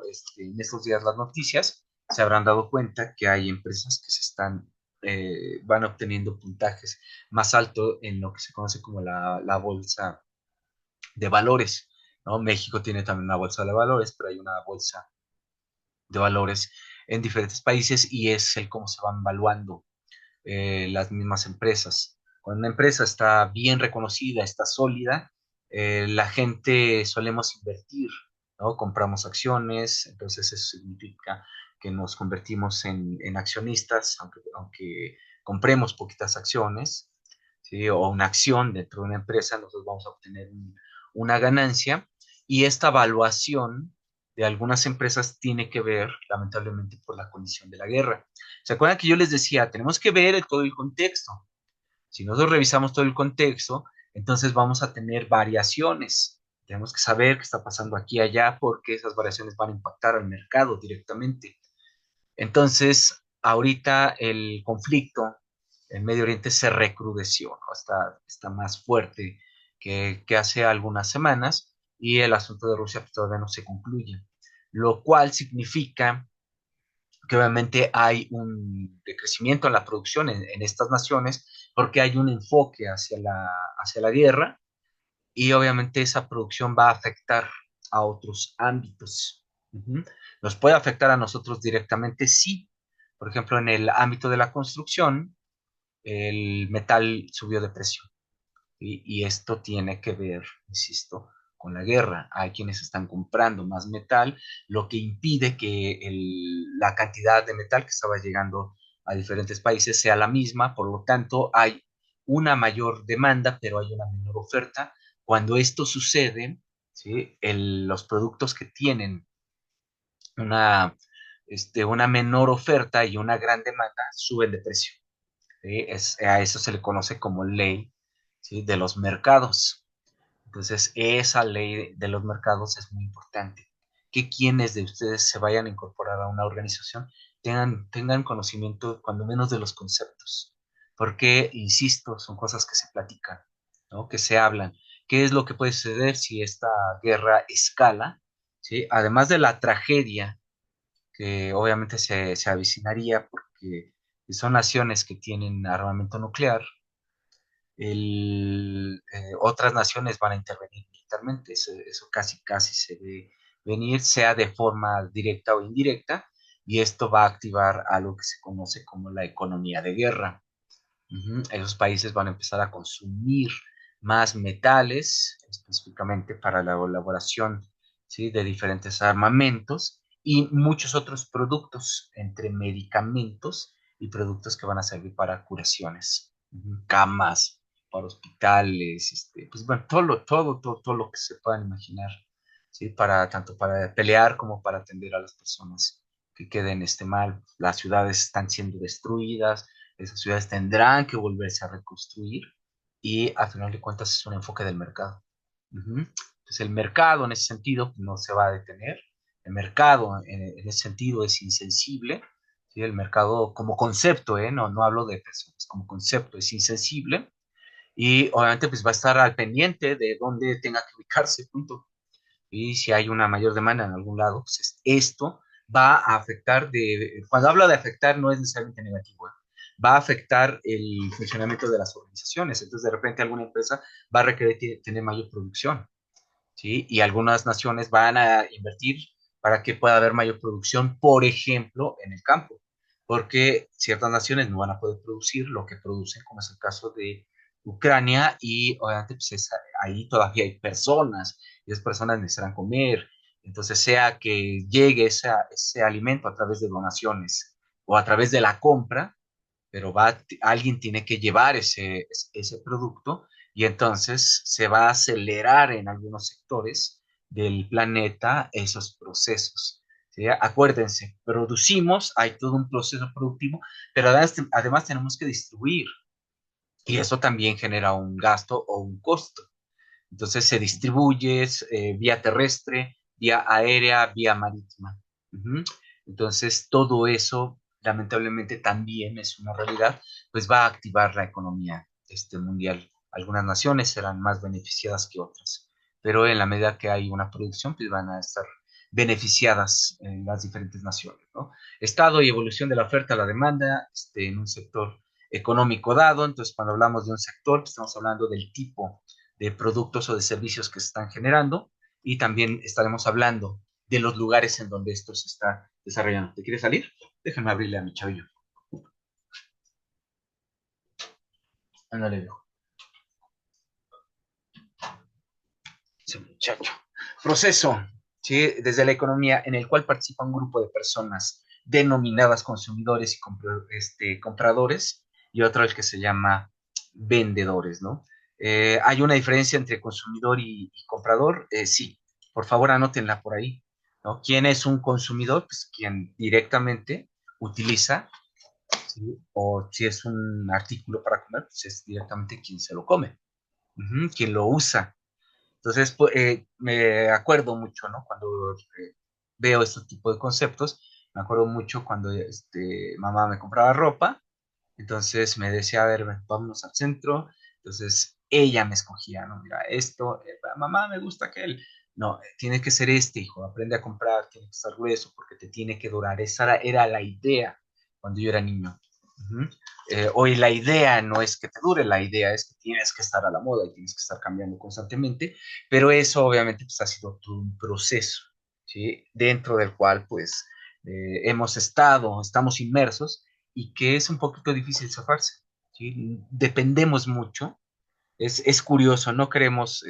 estos días las noticias, se habrán dado cuenta que hay empresas que van obteniendo puntajes más altos en lo que se conoce como la bolsa de valores, ¿no? México tiene también una bolsa de valores, pero hay una bolsa de valores en diferentes países y es el cómo se van evaluando las mismas empresas. Cuando una empresa está bien reconocida, está sólida, la gente solemos invertir, ¿no? Compramos acciones, entonces eso significa que nos convertimos en accionistas, aunque compremos poquitas acciones, ¿sí? O una acción dentro de una empresa, nosotros vamos a obtener una ganancia y esta evaluación de algunas empresas tiene que ver, lamentablemente, por la condición de la guerra. ¿Se acuerdan que yo les decía, tenemos que ver todo el contexto? Si nosotros revisamos todo el contexto, entonces vamos a tener variaciones. Tenemos que saber qué está pasando aquí y allá porque esas variaciones van a impactar al mercado directamente. Entonces, ahorita el conflicto en Medio Oriente se recrudeció, ¿no? Está más fuerte que hace algunas semanas y el asunto de Rusia pues, todavía no se concluye, lo cual significa que obviamente hay un decrecimiento en la producción en estas naciones porque hay un enfoque hacia la guerra y obviamente esa producción va a afectar a otros ámbitos. Uh-huh. ¿Nos puede afectar a nosotros directamente? Sí. Por ejemplo, en el ámbito de la construcción, el metal subió de precio. Y esto tiene que ver, insisto, con la guerra. Hay quienes están comprando más metal, lo que impide que la cantidad de metal que estaba llegando a diferentes países sea la misma, por lo tanto hay una mayor demanda, pero hay una menor oferta. Cuando esto sucede, ¿sí? Los productos que tienen una, una menor oferta y una gran demanda suben de precio. ¿Sí? A eso se le conoce como ley, ¿sí? De los mercados. Entonces, esa ley de los mercados es muy importante. Que quienes de ustedes se vayan a incorporar a una organización tengan conocimiento, cuando menos, de los conceptos. Porque, insisto, son cosas que se platican, ¿no? Que se hablan. ¿Qué es lo que puede suceder si esta guerra escala? ¿Sí? Además de la tragedia que obviamente se avicinaría porque son naciones que tienen armamento nuclear, otras naciones van a intervenir militarmente. Eso casi, casi se ve venir, sea de forma directa o indirecta, y esto va a activar algo que se conoce como la economía de guerra. Uh-huh. Esos países van a empezar a consumir más metales, específicamente para la elaboración, ¿sí? De diferentes armamentos y muchos otros productos, entre medicamentos y productos que van a servir para curaciones, uh-huh. Camas para hospitales, pues bueno, todo lo que se puedan imaginar, ¿sí? Tanto para pelear como para atender a las personas que queden mal. Las ciudades están siendo destruidas, esas ciudades tendrán que volverse a reconstruir y al final de cuentas es un enfoque del mercado. Uh-huh. Entonces el mercado en ese sentido no se va a detener, el mercado en ese sentido es insensible, ¿sí? El mercado como concepto, no hablo de personas, como concepto es insensible y obviamente pues va a estar al pendiente de dónde tenga que ubicarse, punto. Y si hay una mayor demanda en algún lado, pues esto va a afectar, cuando hablo de afectar no es necesariamente negativo, ¿eh? Va a afectar el funcionamiento de las organizaciones. Entonces, de repente, alguna empresa va a requerir tener mayor producción, ¿sí? Y algunas naciones van a invertir para que pueda haber mayor producción, por ejemplo, en el campo, porque ciertas naciones no van a poder producir lo que producen, como es el caso de Ucrania, y obviamente pues ahí todavía hay personas, y esas personas necesitan comer, entonces sea que llegue ese alimento a través de donaciones o a través de la compra, pero alguien tiene que llevar ese producto y entonces se va a acelerar en algunos sectores del planeta esos procesos. ¿Sí? Acuérdense, producimos, hay todo un proceso productivo, pero además tenemos que distribuir y eso también genera un gasto o un costo. Entonces se distribuye vía terrestre, vía aérea, vía marítima. Uh-huh. Entonces todo eso lamentablemente también es una realidad, pues va a activar la economía mundial. Algunas naciones serán más beneficiadas que otras, pero en la medida que hay una producción, pues van a estar beneficiadas en las diferentes naciones, ¿no? Estado y evolución de la oferta, la demanda, en un sector económico dado. Entonces, cuando hablamos de un sector, pues estamos hablando del tipo de productos o de servicios que se están generando y también estaremos hablando de los lugares en donde esto se está desarrollando. ¿Te quieres salir? Déjame abrirle a mi chavillo. Ándale, viejo. Ese muchacho. Proceso. ¿sí? Desde la economía en el cual participa un grupo de personas denominadas consumidores y compradores, y otra vez que se llama vendedores, ¿no? ¿Hay una diferencia entre consumidor y comprador? Sí, por favor anótenla por ahí, ¿no? ¿Quién es un consumidor? Pues quien directamente utiliza, ¿sí? O si es un artículo para comer, pues es directamente quien se lo come, quien lo usa. Entonces, pues, me acuerdo mucho, ¿no? Cuando veo este tipo de conceptos, me acuerdo mucho cuando mamá me compraba ropa, entonces me decía, a ver, ven, vámonos al centro, entonces ella me escogía, ¿no? Mira, esto, mamá, me gusta aquel. No, tiene que ser este, hijo, aprende a comprar, tiene que estar grueso porque te tiene que durar. Esa era la idea cuando yo era niño. Ujú. Hoy la idea no es que te dure, la idea es que tienes que estar a la moda y tienes que estar cambiando constantemente, pero eso obviamente pues, ha sido todo un proceso, ¿sí? Dentro del cual pues estamos inmersos y que es un poquito difícil zafarse, ¿sí? Dependemos mucho, es curioso, no queremos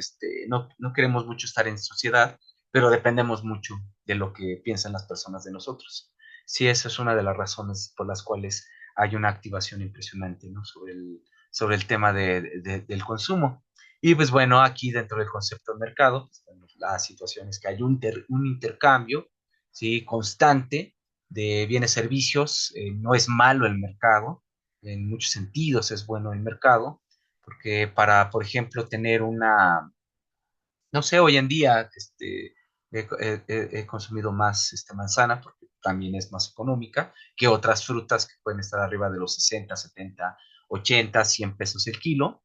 mucho estar en sociedad, pero dependemos mucho de lo que piensan las personas de nosotros. Sí, esa es una de las razones por las cuales hay una activación impresionante, ¿no? Sobre el tema del consumo. Y pues bueno, aquí dentro del concepto de mercado, pues, bueno, la situación es que hay un intercambio, ¿sí? Constante de bienes y servicios. No es malo el mercado, en muchos sentidos es bueno el mercado, porque para, por ejemplo, tener no sé, hoy en día he consumido más manzana porque también es más económica que otras frutas que pueden estar arriba de los 60, 70, 80, 100 pesos el kilo.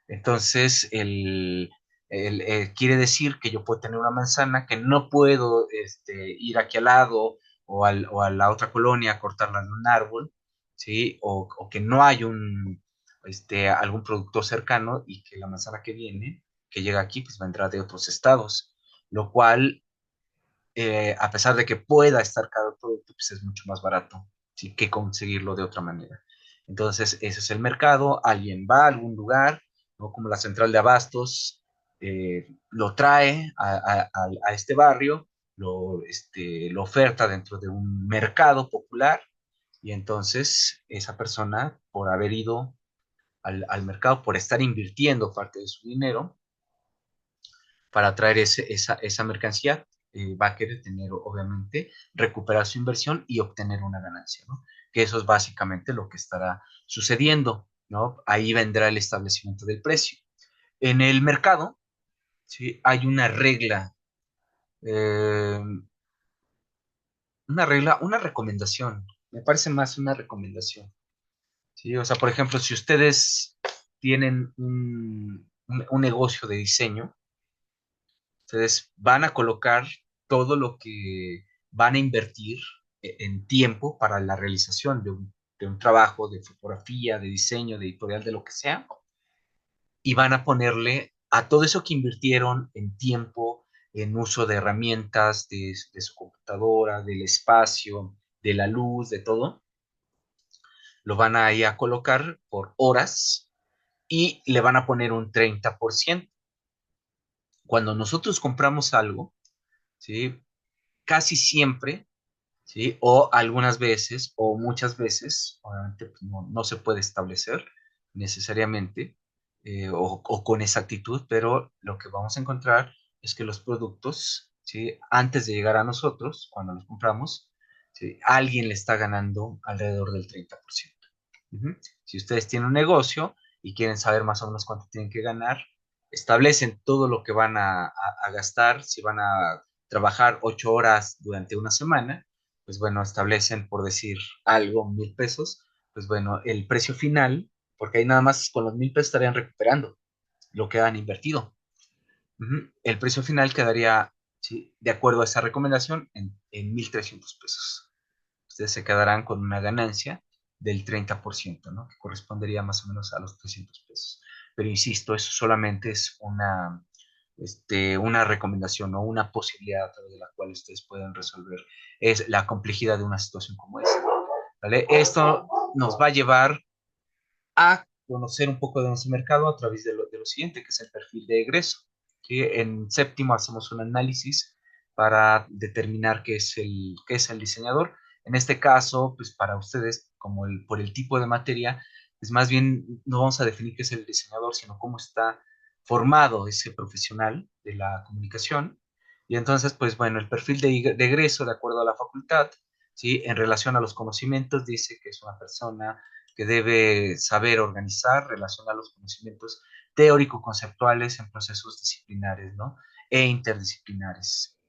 Entonces, quiere decir que yo puedo tener una manzana que no puedo ir aquí al lado o a la otra colonia a cortarla de un árbol, ¿sí? O que no hay algún productor cercano y que la manzana que llega aquí, pues vendrá de otros estados, lo cual, a pesar de que pueda estar caro el producto, pues es mucho más barato, ¿sí? Que conseguirlo de otra manera. Entonces, ese es el mercado, alguien va a algún lugar, ¿no? Como la central de abastos, lo trae a este barrio, lo oferta dentro de un mercado popular y entonces esa persona, por haber ido al mercado, por estar invirtiendo parte de su dinero, para traer esa mercancía, va a querer tener, obviamente, recuperar su inversión y obtener una ganancia, ¿no? Que eso es básicamente lo que estará sucediendo, ¿no? Ahí vendrá el establecimiento del precio. En el mercado, ¿sí? Hay eh, una recomendación, me parece más una recomendación, ¿sí? O sea, por ejemplo, si ustedes tienen un negocio de diseño, ustedes van a colocar todo lo que van a invertir en tiempo para la realización de un trabajo de fotografía, de diseño, de editorial, de lo que sea, y van a ponerle a todo eso que invirtieron en tiempo, en uso de herramientas, de su computadora, del espacio, de la luz, de todo, lo van a ir a colocar por horas y le van a poner un 30%. Cuando nosotros compramos algo, ¿sí? Casi siempre, ¿sí? O algunas veces, o muchas veces, obviamente pues, no se puede establecer necesariamente o con exactitud, pero lo que vamos a encontrar es que los productos, ¿sí? Antes de llegar a nosotros, cuando los compramos, ¿sí? Alguien le está ganando alrededor del 30%. Ujú. Si ustedes tienen un negocio y quieren saber más o menos cuánto tienen que ganar, establecen todo lo que van a gastar, si van a trabajar 8 horas durante una semana, pues bueno, establecen, por decir algo, 1,000 pesos, pues bueno, el precio final, porque ahí nada más con los 1,000 pesos estarían recuperando lo que han invertido. El precio final quedaría, ¿sí? De acuerdo a esa recomendación, en 1,300 pesos. Ustedes se quedarán con una ganancia del 30%, ¿no? Que correspondería más o menos a los 300 pesos. Pero insisto, eso solamente es una recomendación o una posibilidad a través de la cual ustedes pueden resolver es la complejidad de una situación como esa, ¿vale? Esto nos va a llevar a conocer un poco de nuestro mercado a través de lo siguiente, que es el perfil de egreso. ¿Sí? En séptimo hacemos un análisis para determinar qué es el diseñador. En este caso, pues para ustedes, como por el tipo de materia, pues más bien no vamos a definir qué es el diseñador, sino cómo está formado ese profesional de la comunicación. Y entonces, pues bueno, el perfil de egreso, de acuerdo a la facultad, ¿sí? En relación a los conocimientos, dice que es una persona que debe saber organizar, relacionar los conocimientos teórico-conceptuales en procesos disciplinares, ¿no? E interdisciplinares.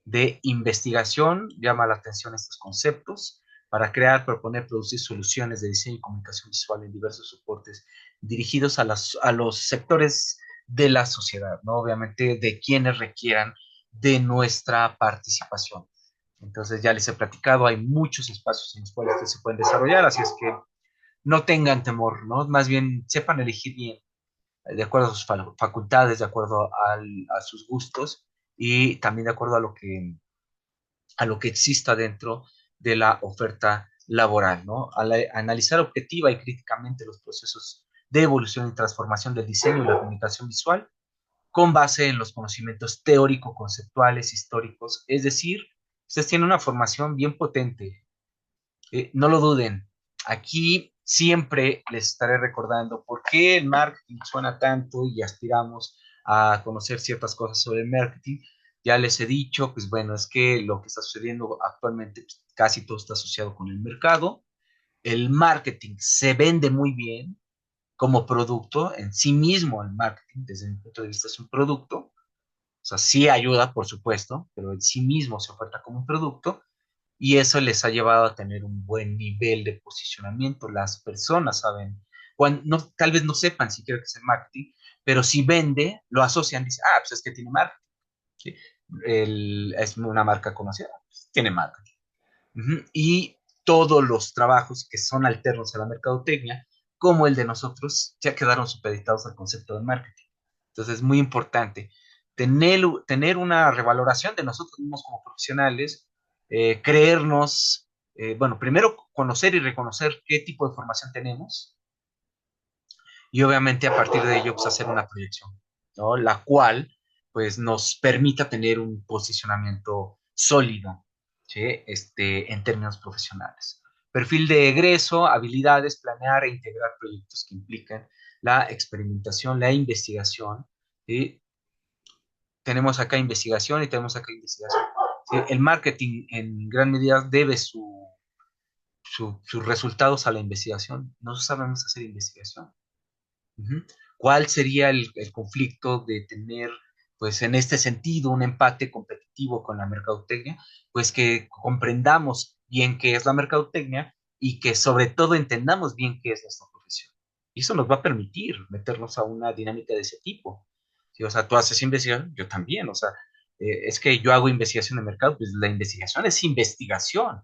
De investigación, llama la atención estos conceptos para crear, proponer, producir soluciones de diseño y comunicación visual en diversos soportes dirigidos a los sectores de la sociedad, ¿no? Obviamente de quienes requieran de nuestra participación. Entonces ya les he platicado, hay muchos espacios en los cuales ustedes se pueden desarrollar, así es que no tengan temor, ¿no? Más bien sepan elegir bien, de acuerdo a sus facultades, de acuerdo a sus gustos y también de acuerdo a lo que exista dentro de la oferta laboral, ¿no? Al analizar objetiva y críticamente los procesos de evolución y transformación del diseño y la comunicación visual con base en los conocimientos teórico-conceptuales, históricos, es decir, ustedes tienen una formación bien potente, no lo duden. Aquí siempre les estaré recordando por qué el marketing suena tanto y aspiramos a conocer ciertas cosas sobre el marketing. Ya les he dicho, pues bueno, es que lo que está sucediendo actualmente, pues, casi todo está asociado con el mercado. El marketing se vende muy bien como producto en sí mismo. El marketing, desde mi punto de vista, es un producto. O sea, sí ayuda, por supuesto, pero en sí mismo se oferta como un producto y eso les ha llevado a tener un buen nivel de posicionamiento. Las personas saben, cuando, no, tal vez no sepan siquiera qué es el marketing, pero si vende, lo asocian, dicen, ah, pues es que tiene marketing, ¿sí? Es una marca conocida, pues tiene marketing. Y todos los trabajos que son alternos a la mercadotecnia, como el de nosotros, ya quedaron supeditados al concepto de marketing. Entonces es muy importante tener una revaloración de nosotros mismos como profesionales, creernos, bueno, primero conocer y reconocer qué tipo de formación tenemos y obviamente a partir de ello pues hacer una proyección, ¿no? La cual pues nos permita tener un posicionamiento sólido, ¿sí? En términos profesionales. Perfil de egreso, habilidades, planear e integrar proyectos que implican la experimentación, la investigación, ¿sí? Tenemos acá investigación y tenemos acá investigación. ¿Sí? El marketing en gran medida debe sus resultados a la investigación. No sabemos hacer investigación. Uh-huh. ¿Cuál sería el conflicto de tener, pues en este sentido, un empate competitivo con la mercadotecnia? Pues que comprendamos bien qué es la mercadotecnia y que sobre todo entendamos bien qué es nuestra profesión. Y eso nos va a permitir meternos a una dinámica de ese tipo. ¿Sí? O sea, tú haces investigación, yo también. O sea, es que yo hago investigación de mercado, pues la investigación es investigación.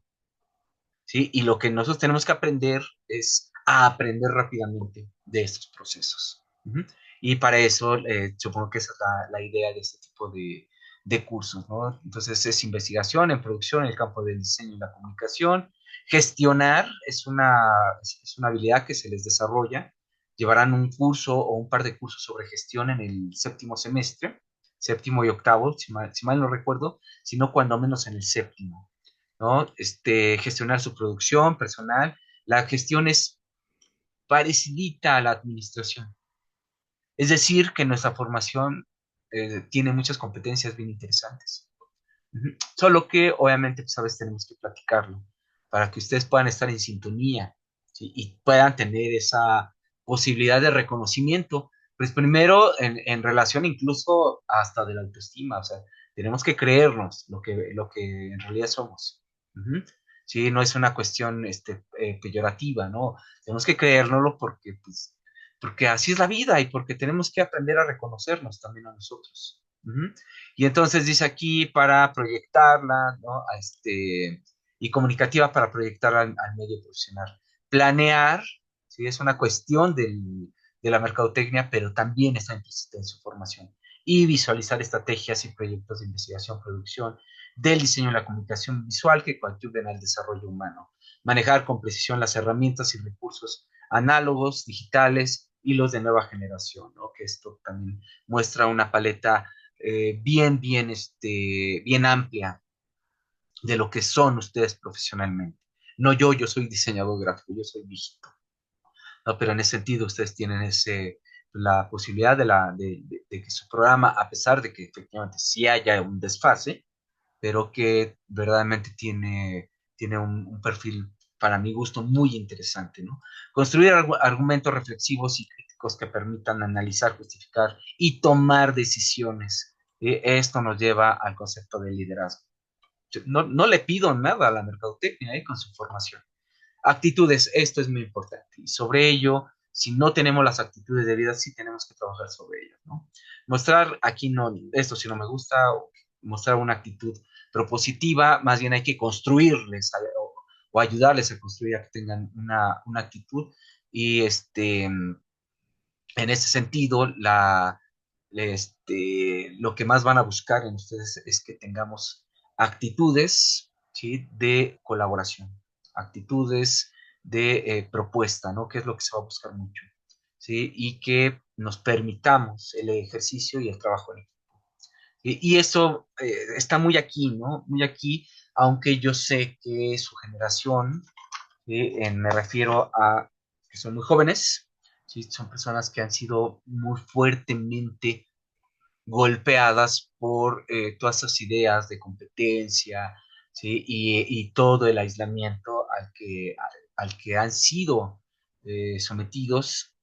¿Sí? Y lo que nosotros tenemos que aprender es a aprender rápidamente de estos procesos. Uh-huh. Y para eso, supongo que esa es la idea de este tipo de cursos, ¿no? Entonces, es investigación en producción en el campo del diseño y la comunicación. Gestionar es una habilidad que se les desarrolla. Llevarán un curso o un par de cursos sobre gestión en el séptimo semestre, séptimo y octavo, si mal no recuerdo, sino cuando menos en el séptimo. ¿No? Gestionar su producción personal. La gestión es parecida a la administración. Es decir, que nuestra formación tiene muchas competencias bien interesantes. Uh-huh. Solo que obviamente, pues, a veces tenemos que platicarlo para que ustedes puedan estar en sintonía, ¿sí? Y puedan tener esa posibilidad de reconocimiento. Pues primero en relación incluso hasta de la autoestima, o sea, tenemos que creernos lo que en realidad somos. Uh-huh. Sí, no es una cuestión peyorativa, ¿no? Tenemos que creérnoslo porque, pues, porque así es la vida y porque tenemos que aprender a reconocernos también a nosotros. Uh-huh. Y entonces dice aquí para proyectarla, ¿no? Y comunicativa para proyectarla al medio profesional. Planear, ¿sí? Es una cuestión de la mercadotecnia, pero también está implícita en su formación. Y visualizar estrategias y proyectos de investigación, producción, del diseño y la comunicación visual que coadyuven al desarrollo humano. Manejar con precisión las herramientas y recursos análogos, digitales y los de nueva generación, ¿no? Que esto también muestra una paleta bien amplia de lo que son ustedes profesionalmente. No yo soy diseñador gráfico, yo soy viejito, ¿no? Pero en ese sentido ustedes tienen la posibilidad de que su programa, a pesar de que efectivamente sí haya un desfase, pero que verdaderamente tiene un perfil, para mi gusto, muy interesante, ¿no? Construir argumentos reflexivos y críticos que permitan analizar, justificar y tomar decisiones. Esto nos lleva al concepto de liderazgo. No le pido nada a la mercadotecnia con su formación. Actitudes, esto es muy importante. Y sobre ello, si no tenemos las actitudes debidas, sí tenemos que trabajar sobre ellas, ¿no? Mostrar, aquí no, esto si no me gusta, mostrar una actitud propositiva, más bien hay que construirles o ayudarles a construir, a que tengan una actitud. Y en ese sentido, lo que más van a buscar en ustedes es que tengamos actitudes, ¿sí? De colaboración, actitudes de propuesta, ¿no? Que es lo que se va a buscar mucho, ¿sí? Y que nos permitamos el ejercicio y el trabajo en equipo. Y eso está muy aquí, ¿no? Muy aquí, aunque yo sé que su generación, me refiero a que son muy jóvenes, ¿sí? Son personas que han sido muy fuertemente golpeadas por todas esas ideas de competencia, ¿sí? Y todo el aislamiento al que han sido sometidos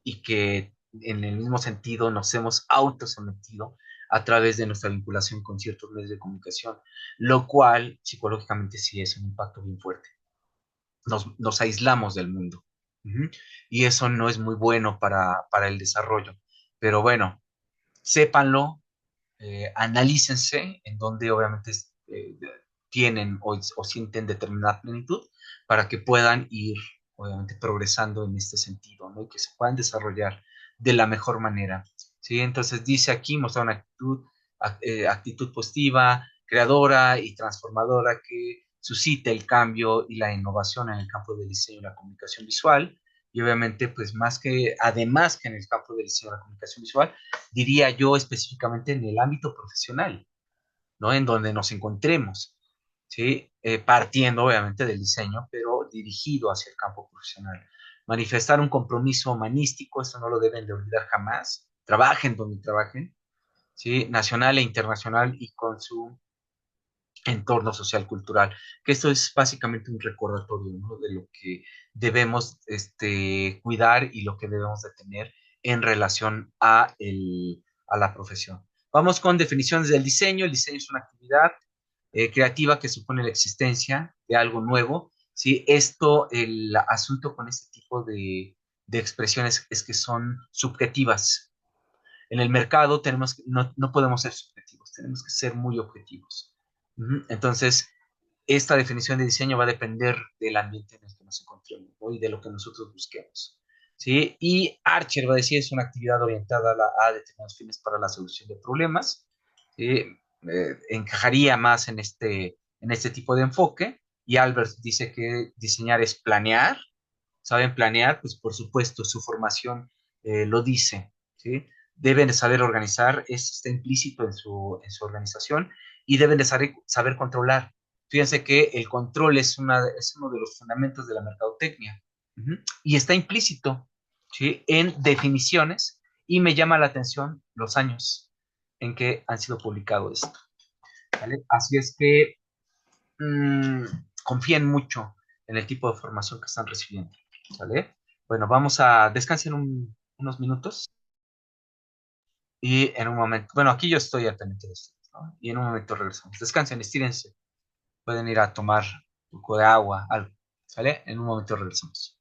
y que en el mismo sentido nos hemos autosometido a través de nuestra vinculación con ciertos medios de comunicación, lo cual psicológicamente sí es un impacto bien fuerte. Nos aislamos del mundo. Uh-huh. Y eso no es muy bueno para el desarrollo. Pero bueno, sépanlo, analícense en donde obviamente tienen o sienten determinada plenitud para que puedan ir obviamente progresando en este sentido, ¿no? Y que se puedan desarrollar de la mejor manera, ¿sí? Entonces dice aquí mostrar una actitud positiva, creadora y transformadora que suscite el cambio y la innovación en el campo del diseño y la comunicación visual. Y obviamente, pues además que en el campo del diseño y la comunicación visual, diría yo específicamente en el ámbito profesional, ¿no? En donde nos encontremos, ¿sí? Partiendo obviamente del diseño, pero dirigido hacia el campo profesional. Manifestar un compromiso humanístico, eso no lo deben de olvidar jamás. Trabajen donde trabajen, ¿sí? Nacional e internacional y con su entorno social cultural, que esto es básicamente un recordatorio, ¿no? De lo que debemos cuidar y lo que debemos de tener en relación a la profesión. Vamos con definiciones del diseño. El diseño es una actividad creativa que supone la existencia de algo nuevo. ¿Sí? El asunto con este tipo de expresiones es que son subjetivas. En el mercado no podemos ser subjetivos, tenemos que ser muy objetivos. Entonces, esta definición de diseño va a depender del ambiente en el que nos encontremos, ¿no? Y de lo que nosotros busquemos, ¿sí? Y Archer va a decir es una actividad orientada a determinados fines para la solución de problemas, ¿sí? Encajaría más en este tipo de enfoque. Y Albert dice que diseñar es planear. ¿Saben planear? Pues por supuesto, su formación lo dice, ¿sí? Deben de saber organizar, eso está implícito en su organización, y deben de saber controlar. Fíjense que el control es uno de los fundamentos de la mercadotecnia. Uh-huh. Y está implícito, ¿sí? En definiciones, y me llama la atención los años en que han sido publicados esto, ¿vale? Así es que mmm, confíen mucho en el tipo de formación que están recibiendo, ¿vale? Bueno, vamos a descansar unos minutos y en un momento, bueno, aquí yo estoy al pendiente de esto, ¿no? Y en un momento regresamos. Descansen, estírense, pueden ir a tomar un poco de agua, algo, ¿vale? En un momento regresamos.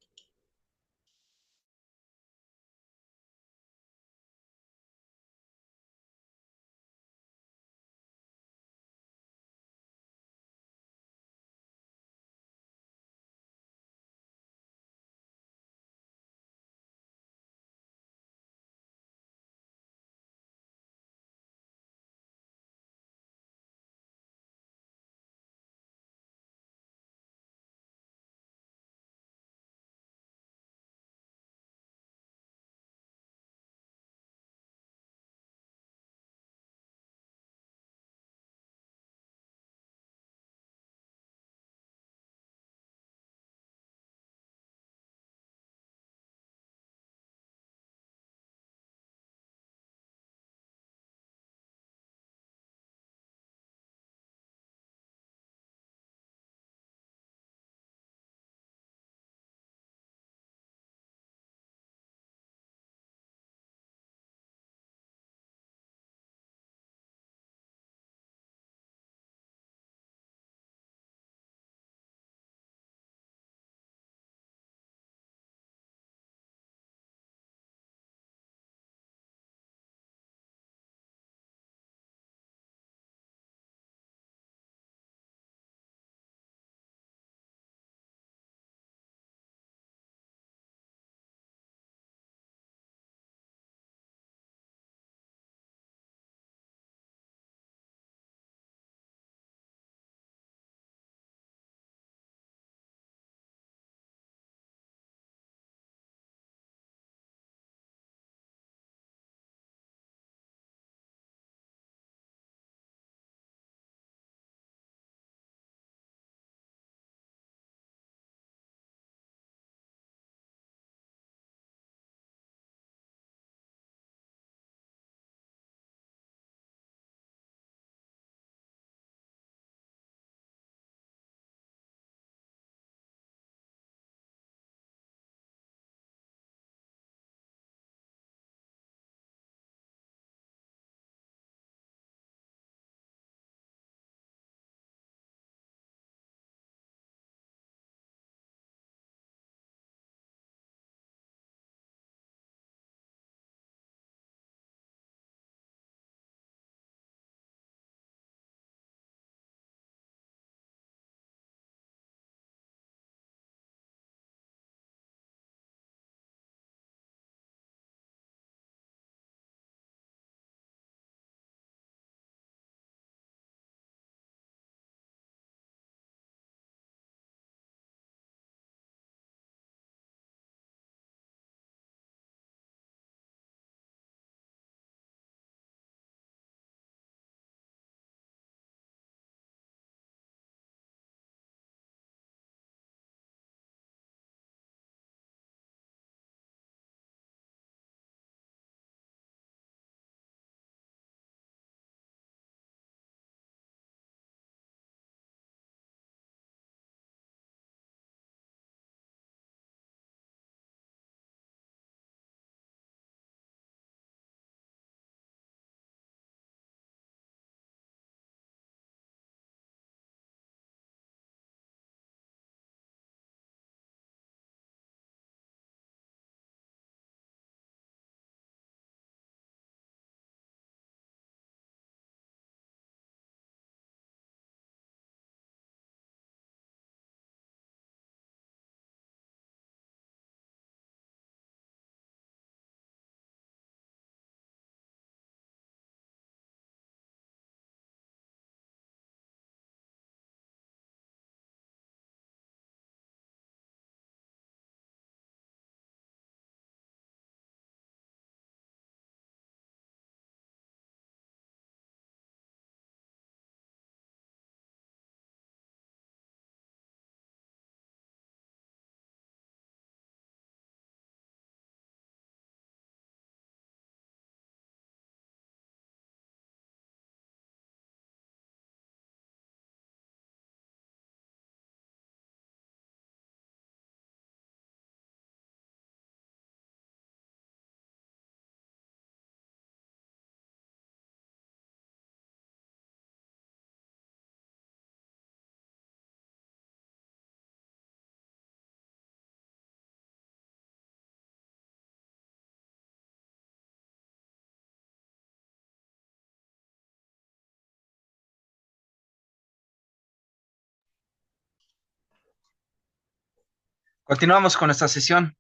Continuamos con esta sesión.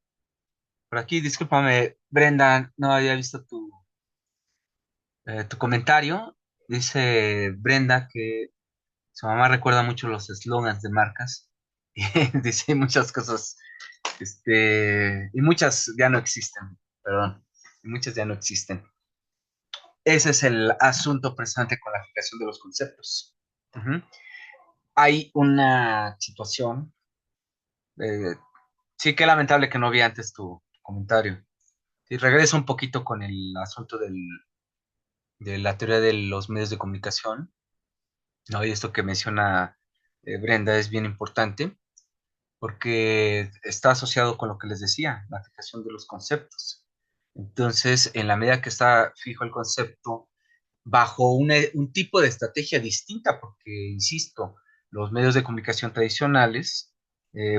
Por aquí, discúlpame, Brenda, no había visto tu comentario. Dice Brenda que su mamá recuerda mucho los eslogans de marcas. Y dice muchas cosas, y muchas ya no existen, perdón, y muchas ya no existen. Ese es el asunto presente con la aplicación de los conceptos. Ujú. Hay una situación, eh, sí, qué lamentable que no vi antes tu comentario. Si regreso un poquito con el asunto de la teoría de los medios de comunicación, ¿no? Y esto que menciona Brenda es bien importante porque está asociado con lo que les decía, la aplicación de los conceptos. Entonces, en la medida que está fijo el concepto, bajo un tipo de estrategia distinta, porque, insisto, los medios de comunicación tradicionales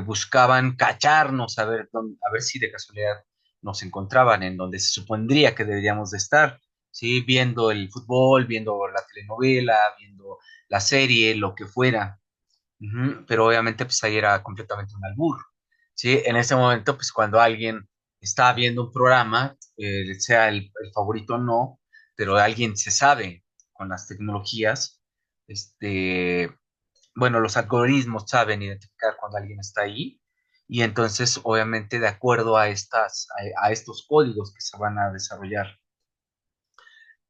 buscaban cacharnos a ver si de casualidad nos encontraban en donde se supondría que deberíamos de estar, ¿sí? Viendo el fútbol, viendo la telenovela, viendo la serie, lo que fuera. Ujú. Pero obviamente pues ahí era completamente un albur, ¿sí? En ese momento pues cuando alguien está viendo un programa, sea el favorito o no, pero alguien se sabe con las tecnologías, bueno, los algoritmos saben identificar cuando alguien está ahí y entonces obviamente de acuerdo a a estos códigos que se van a desarrollar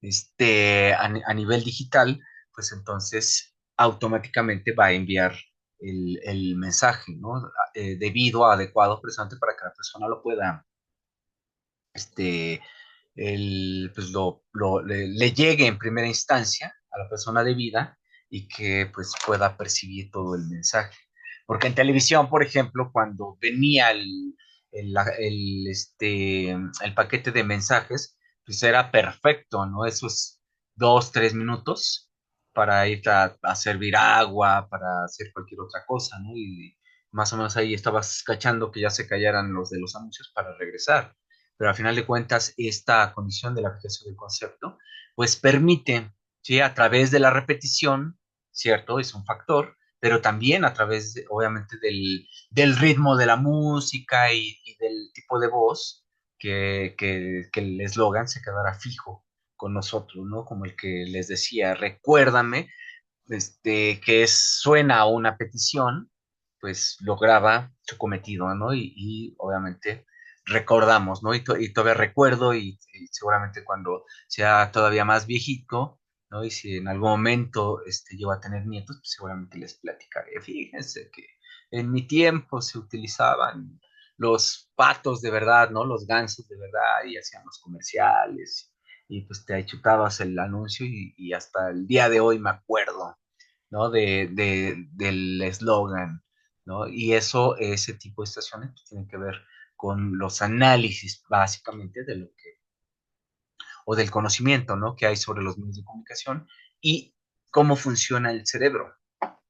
a nivel digital, pues entonces automáticamente va a enviar el mensaje, ¿no? Debido, adecuado, precisamente para que la persona lo pueda, este, pues le llegue en primera instancia a la persona debida y que pues pueda percibir todo el mensaje. Porque en televisión, por ejemplo, cuando venía el paquete de mensajes, pues era perfecto, ¿no? Esos 2, 3 minutos para ir a servir agua, para hacer cualquier otra cosa, ¿no? Y más o menos ahí estabas cachando que ya se callaran los de los anuncios para regresar, pero al final de cuentas esta condición de la aplicación del concepto, pues permite, ¿sí? A través de la repetición, ¿cierto? Es un factor, pero también a través, obviamente, del ritmo de la música y del tipo de voz, que el eslogan se quedará fijo con nosotros, ¿no? Como el que les decía, recuérdame, suena a una petición, pues lograba su cometido, ¿no? Y obviamente recordamos, ¿no? Y todavía recuerdo y seguramente cuando sea todavía más viejito, ¿no? Y si en algún momento llego a tener nietos, pues seguramente les platicaré. Fíjense que en mi tiempo se utilizaban los patos de verdad, ¿no? Los gansos de verdad y hacían los comerciales y pues te chutabas el anuncio y hasta el día de hoy me acuerdo, ¿no? Del eslogan, ¿no? Y eso, ese tipo de estaciones pues, tienen que ver con los análisis básicamente de lo que, o del conocimiento, ¿no? Que hay sobre los medios de comunicación y cómo funciona el cerebro,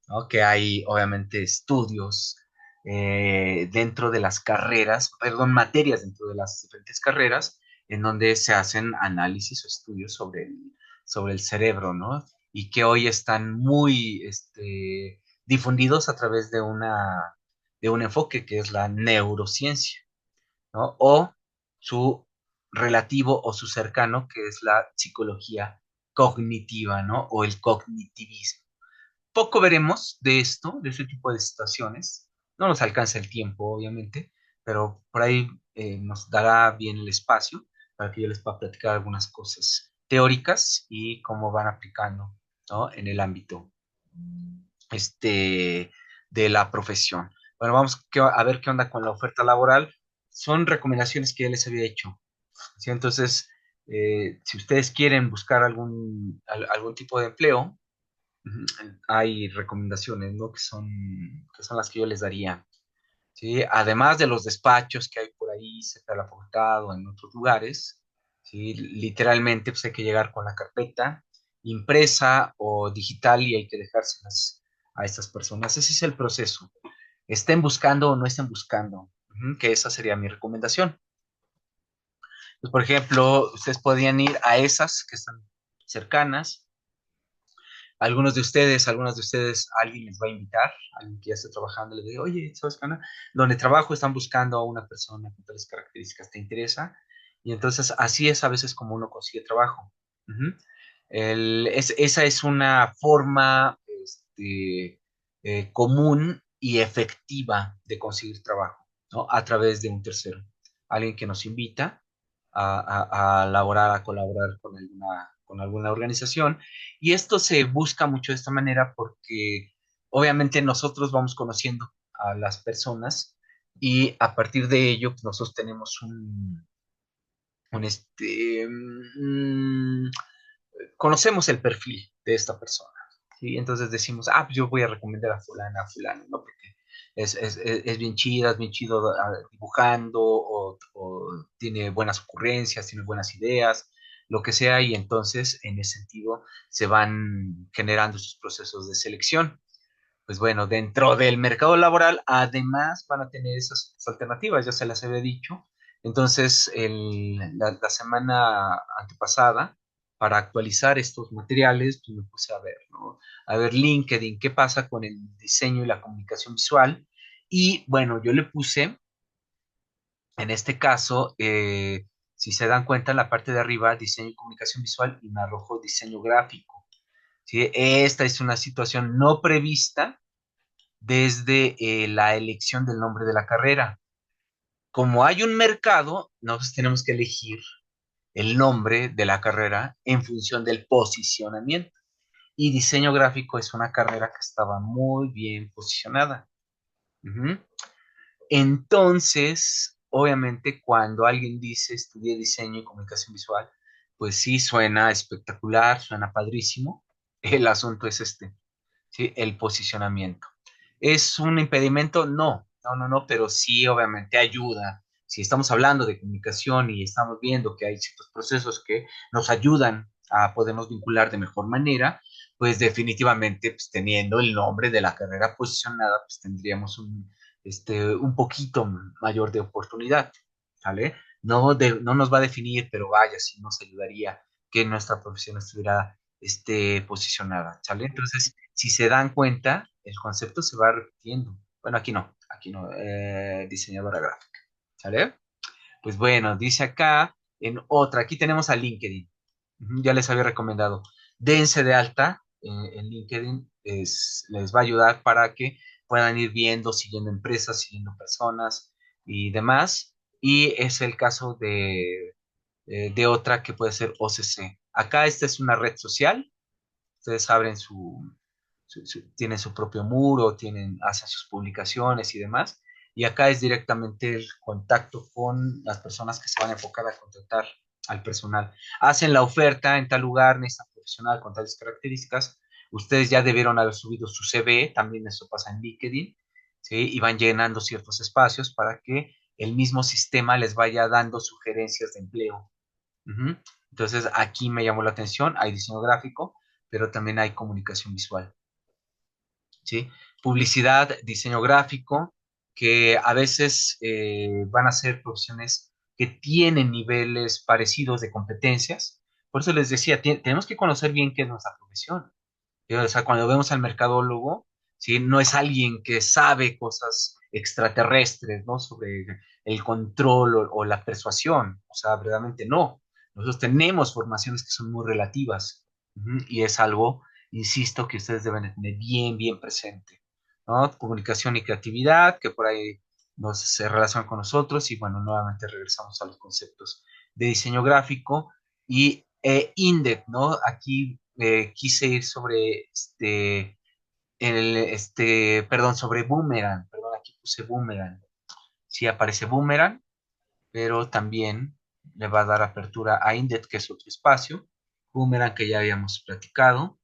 ¿no? Que hay obviamente estudios dentro de las carreras, perdón, materias dentro de las diferentes carreras, en donde se hacen análisis o estudios sobre el cerebro, ¿no? Y que hoy están muy difundidos a través de un enfoque que es la neurociencia, ¿no? O su relativo o su cercano, que es la psicología cognitiva, ¿no? O el cognitivismo. Poco veremos de esto, de ese tipo de situaciones. No nos alcanza el tiempo, obviamente, pero por ahí nos dará bien el espacio para que yo les pueda platicar algunas cosas teóricas y cómo van aplicando, ¿no? En el ámbito este, de la profesión. Bueno, a ver qué onda con la oferta laboral. Son recomendaciones que ya les había hecho. ¿Sí? Entonces, si ustedes quieren buscar algún tipo de empleo, hay recomendaciones, ¿no? Que son las que yo les daría, ¿sí? Además de los despachos que hay por ahí cerca de la facultad o en otros lugares, ¿sí? Literalmente pues hay que llegar con la carpeta impresa o digital y hay que dejárselas a estas personas. Ese es el proceso. Estén buscando o no estén buscando, que esa sería mi recomendación. Pues, por ejemplo, ustedes podrían ir a esas que están cercanas, algunos de ustedes, alguien les va a invitar, alguien que ya esté trabajando, les dice, oye, ¿sabes qué? Donde trabajo están buscando a una persona con tales características, ¿te interesa? Y entonces así es a veces como uno consigue trabajo. Ujú. Esa es una forma común y efectiva de conseguir trabajo, ¿no? A través de un tercero, alguien que nos invita a laborar, a colaborar con alguna organización. Y esto se busca mucho de esta manera porque obviamente nosotros vamos conociendo a las personas y a partir de ello pues, nosotros tenemos un conocemos el perfil de esta persona. ¿Sí? Entonces decimos, pues yo voy a recomendar a fulano, ¿no? Porque es bien chida, es bien chido dibujando, o tiene buenas ocurrencias, tiene buenas ideas, lo que sea, y entonces en ese sentido se van generando esos procesos de selección. Pues bueno, dentro del mercado laboral, además van a tener esas alternativas, ya se las había dicho. Entonces, la semana antepasada, para actualizar estos materiales, pues me puse a ver, ¿no? A ver LinkedIn, qué pasa con el diseño y la comunicación visual. Y bueno, yo le puse, en este caso, si se dan cuenta, en la parte de arriba, diseño y comunicación visual, y me arrojó diseño gráfico. ¿Sí? Esta es una situación no prevista desde la elección del nombre de la carrera. Como hay un mercado, nosotros tenemos que elegir el nombre de la carrera en función del posicionamiento. Y diseño gráfico es una carrera que estaba muy bien posicionada. Uh-huh. Entonces, obviamente, cuando alguien dice estudié diseño y comunicación visual, pues sí, suena espectacular, suena padrísimo. El asunto es ¿sí? El posicionamiento. ¿Es un impedimento? No, no, no, no, pero sí obviamente ayuda. Si estamos hablando de comunicación y estamos viendo que hay ciertos procesos que nos ayudan a podernos vincular de mejor manera, pues definitivamente pues, teniendo el nombre de la carrera posicionada, pues tendríamos un poquito mayor de oportunidad, ¿vale? No nos va a definir, pero vaya, sí nos ayudaría que nuestra profesión estuviera posicionada, ¿sale? Entonces, si se dan cuenta, el concepto se va repitiendo. Bueno, aquí no, diseñadora gráfica, ¿sale? Pues bueno, dice acá en otra, aquí tenemos a LinkedIn. Ya les había recomendado. Dense de alta en LinkedIn, les va a ayudar para que puedan ir viendo, siguiendo empresas, siguiendo personas y demás. Y es el caso de otra que puede ser OCC. Acá esta es una red social, ustedes abren tienen su propio muro, hacen sus publicaciones y demás, y acá es directamente el contacto con las personas que se van a enfocar a contratar al personal. Hacen la oferta en tal lugar, necesitan profesional con tales características, ustedes ya debieron haber subido su CV, también eso pasa en LinkedIn, ¿sí? Y van llenando ciertos espacios para que el mismo sistema les vaya dando sugerencias de empleo. Uh-huh. Entonces, aquí me llamó la atención, hay diseño gráfico, pero también hay comunicación visual, ¿sí? Publicidad, diseño gráfico, que a veces van a ser profesiones que tienen niveles parecidos de competencias. Por eso les decía, tenemos que conocer bien qué es nuestra profesión. ¿Sí? O sea, cuando vemos al mercadólogo, ¿sí? No es alguien que sabe cosas extraterrestres, ¿no? Sobre el control o la persuasión. O sea, verdaderamente no. Nosotros tenemos formaciones que son muy relativas. Y es algo, insisto, que ustedes deben de tener bien, bien presente, ¿no? Comunicación y creatividad, que por ahí se relacionan con nosotros. Y bueno, nuevamente regresamos a los conceptos de diseño gráfico y INDEP, ¿no? Aquí quise ir sobre perdón, sobre Boomerang, perdón, aquí puse Boomerang. Sí aparece Boomerang, pero también le va a dar apertura a Indet, que es otro espacio, Boomerang que ya habíamos platicado,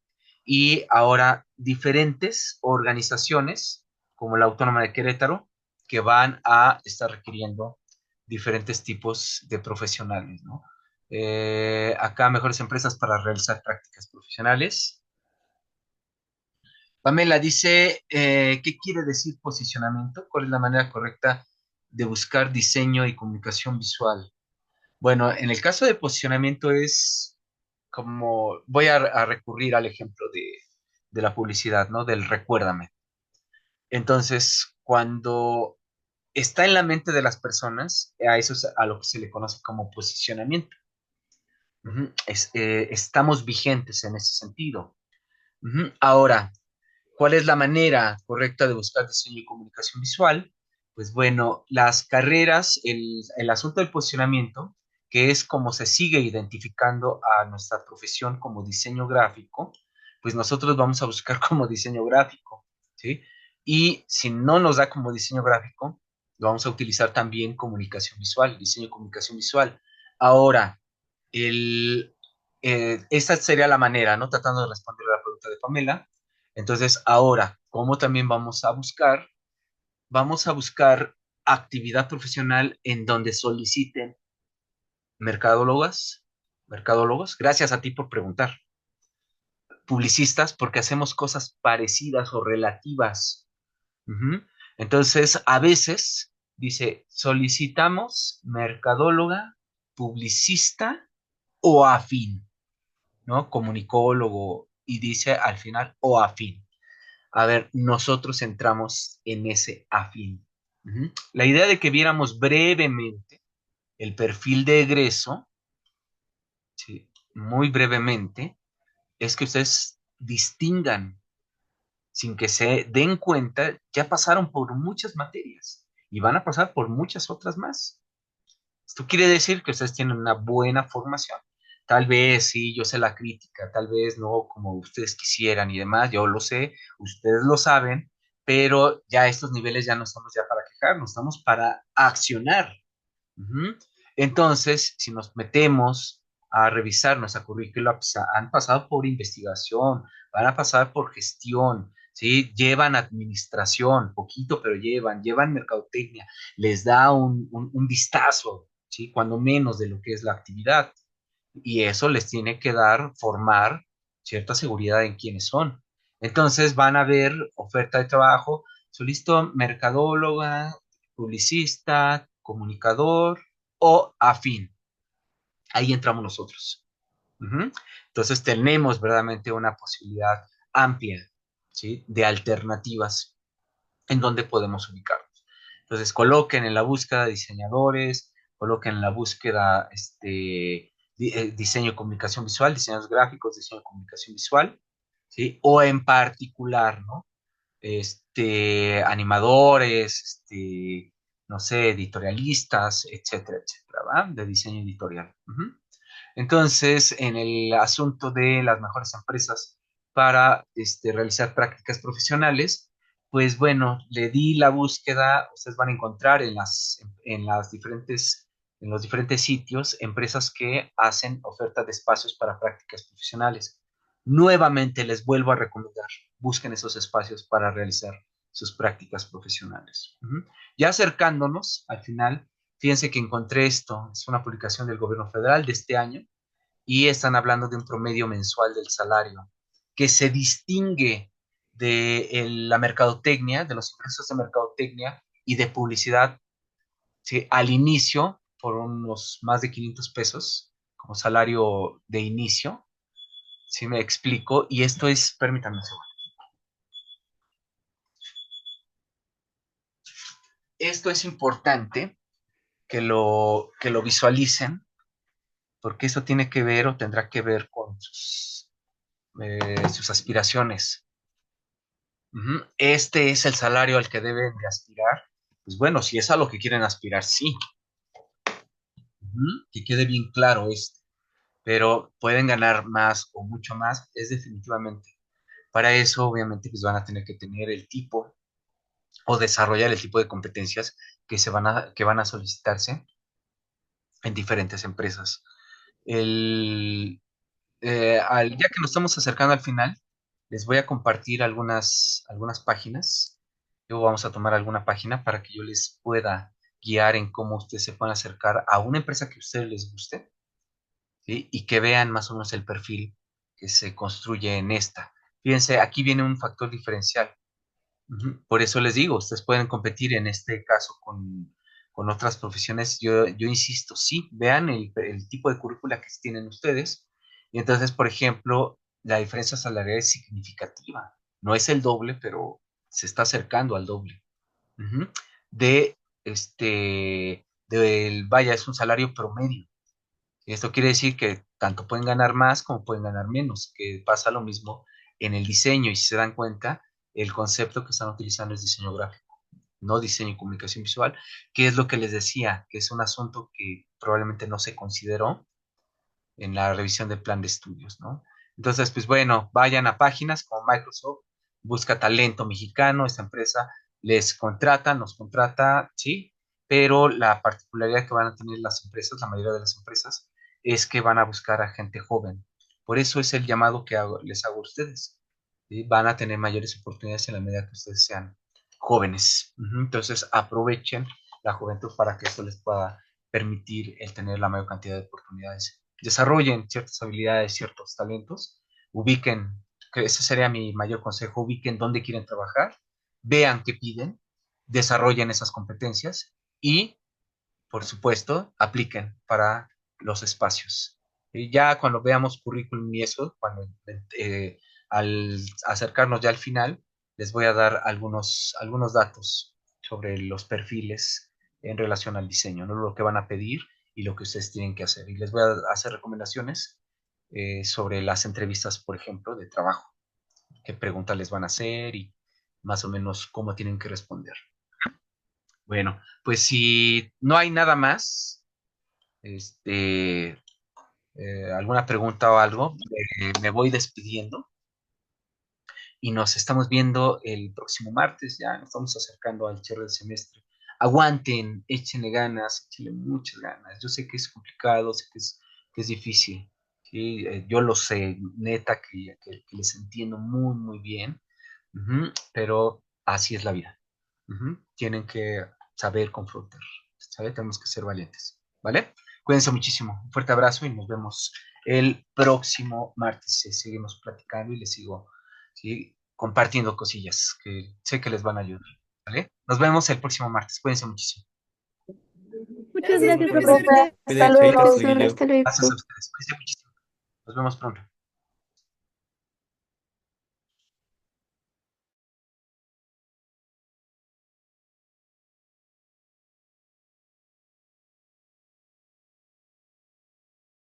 y ahora diferentes organizaciones, como la Autónoma de Querétaro, que van a estar requiriendo diferentes tipos de profesionales, ¿no? Acá mejores empresas para realizar prácticas profesionales. Pamela dice, ¿qué quiere decir posicionamiento? ¿Cuál es la manera correcta de buscar diseño y comunicación visual? Bueno, en el caso de posicionamiento es como, voy a recurrir al ejemplo de la publicidad, ¿no? Del recuérdame. Entonces, cuando está en la mente de las personas, a eso es a lo que se le conoce como posicionamiento. Estamos vigentes en ese sentido. Ahora, ¿cuál es la manera correcta de buscar diseño y comunicación visual? Pues bueno, las carreras, el asunto del posicionamiento, que es como se sigue identificando a nuestra profesión como diseño gráfico, pues nosotros vamos a buscar como diseño gráfico, ¿sí? Y si no nos da como diseño gráfico, lo vamos a utilizar también comunicación visual, diseño y comunicación visual. Ahora, esta sería la manera, ¿no? Tratando de responder a la pregunta de Pamela. Entonces, ahora, ¿cómo también vamos a buscar? Vamos a buscar actividad profesional en donde soliciten mercadólogas, mercadólogos. Gracias a ti por preguntar. Publicistas, porque hacemos cosas parecidas o relativas. Ujú. Entonces, a veces dice, solicitamos mercadóloga, publicista o afín, ¿no? Comunicólogo y dice al final o afín. A ver, nosotros entramos en ese afín. La idea de que viéramos brevemente el perfil de egreso, ¿sí? Muy brevemente, es que ustedes distingan, sin que se den cuenta, ya pasaron por muchas materias y van a pasar por muchas otras más. Esto quiere decir que ustedes tienen una buena formación. Tal vez sí, yo sé la crítica, tal vez no como ustedes quisieran y demás, yo lo sé, ustedes lo saben, pero ya estos niveles ya no estamos ya para quejarnos, estamos para accionar. Ujú. Entonces, si nos metemos a revisar nuestra currícula, pues, han pasado por investigación, van a pasar por gestión, ¿sí? Llevan administración, poquito, pero llevan mercadotecnia, les da un vistazo, ¿sí? Cuando menos de lo que es la actividad. Y eso les tiene que dar, formar cierta seguridad en quiénes son. Entonces van a ver oferta de trabajo, solicito mercadóloga, publicista, comunicador o afín. Ahí entramos nosotros. Ujú. Entonces tenemos verdaderamente una posibilidad amplia, ¿sí? De alternativas en donde podemos ubicarnos. Entonces coloquen en la búsqueda diseñadores, coloquen en la búsqueda diseño de comunicación visual, diseños gráficos, diseño de comunicación visual, ¿sí? O en particular, ¿no? Animadores, no sé, editorialistas, etcétera, etcétera, ¿va? De diseño editorial. Entonces, en el asunto de las mejores empresas para realizar prácticas profesionales, pues bueno, le di la búsqueda, ustedes van a encontrar en los diferentes sitios empresas que hacen oferta de espacios para prácticas profesionales. Nuevamente les vuelvo a recomendar, busquen esos espacios para realizar sus prácticas profesionales. Ya acercándonos al final, fíjense que encontré esto, es una publicación del gobierno federal de este año y están hablando de un promedio mensual del salario que se distingue de la mercadotecnia, de los ingresos de mercadotecnia y de publicidad, ¿sí? Al inicio, por unos más de 500 pesos como salario de inicio, si me explico, y esto es, permítanme un segundo, esto es importante que lo visualicen, porque eso tiene que ver o tendrá que ver con sus aspiraciones. Este es el salario al que deben de aspirar. Pues bueno, si es a lo que quieren aspirar, sí. Que quede bien claro esto. Pero pueden ganar más o mucho más, es definitivamente. Para eso, obviamente, pues van a tener que tener el tipo o desarrollar el tipo de competencias que van a solicitarse en diferentes empresas. Ya que nos estamos acercando al final, les voy a compartir algunas páginas. Luego vamos a tomar alguna página para que yo les pueda guiar en cómo ustedes se pueden acercar a una empresa que a ustedes les guste, ¿sí? Y que vean más o menos el perfil que se construye en esta. Fíjense, aquí viene un factor diferencial. Por eso les digo, ustedes pueden competir en este caso con otras profesiones. Yo insisto, sí, vean el tipo de currícula que tienen ustedes. Y entonces, por ejemplo, la diferencia salarial es significativa. No es el doble, pero se está acercando al doble. Ujú. De vaya, es un salario promedio. Esto quiere decir que tanto pueden ganar más como pueden ganar menos, que pasa lo mismo en el diseño. Y si se dan cuenta, el concepto que están utilizando es diseño gráfico, no diseño y comunicación visual, que es lo que les decía, que es un asunto que probablemente no se consideró en la revisión del plan de estudios, ¿no? Entonces, pues bueno, vayan a páginas como Microsoft, busca talento mexicano, esta empresa les contrata, nos contrata, sí, pero la particularidad que van a tener las empresas, la mayoría de las empresas, es que van a buscar a gente joven. Por eso es el llamado que les hago a ustedes. ¿Sí? Van a tener mayores oportunidades en la medida que ustedes sean jóvenes. Entonces, aprovechen la juventud para que esto les pueda permitir el tener la mayor cantidad de oportunidades. Desarrollen ciertas habilidades, ciertos talentos, ubiquen, que ese sería mi mayor consejo, ubiquen dónde quieren trabajar, vean qué piden, desarrollen esas competencias y, por supuesto, apliquen para los espacios. Y ya cuando veamos currículum y eso, al acercarnos ya al final, les voy a dar algunos datos sobre los perfiles en relación al diseño, ¿no? Lo que van a pedir y lo que ustedes tienen que hacer. Y les voy a hacer recomendaciones sobre las entrevistas, por ejemplo, de trabajo, qué preguntas les van a hacer y más o menos cómo tienen que responder. Bueno, pues si no hay nada más, alguna pregunta o algo, me voy despidiendo y nos estamos viendo el próximo martes, ya nos estamos acercando al cierre del semestre. Aguanten, échenle ganas, échenle muchas ganas. Yo sé que es complicado, sé que es difícil, ¿sí? Yo lo sé, neta, que les entiendo muy, muy bien, pero así es la vida. Tienen que saber confrontar, ¿sabe? Tenemos que ser valientes, ¿vale? Cuídense muchísimo, un fuerte abrazo y nos vemos el próximo martes. Seguimos platicando y les sigo, ¿sí? Compartiendo cosillas que sé que les van a ayudar, ¿vale? Nos vemos el próximo martes, cuídense muchísimo. Muchas gracias, Bueno, profesor. cuídense, chaito, hasta Profesor, luego. hasta luego. Gracias a ustedes, cuídense muchísimo. Nos vemos pronto.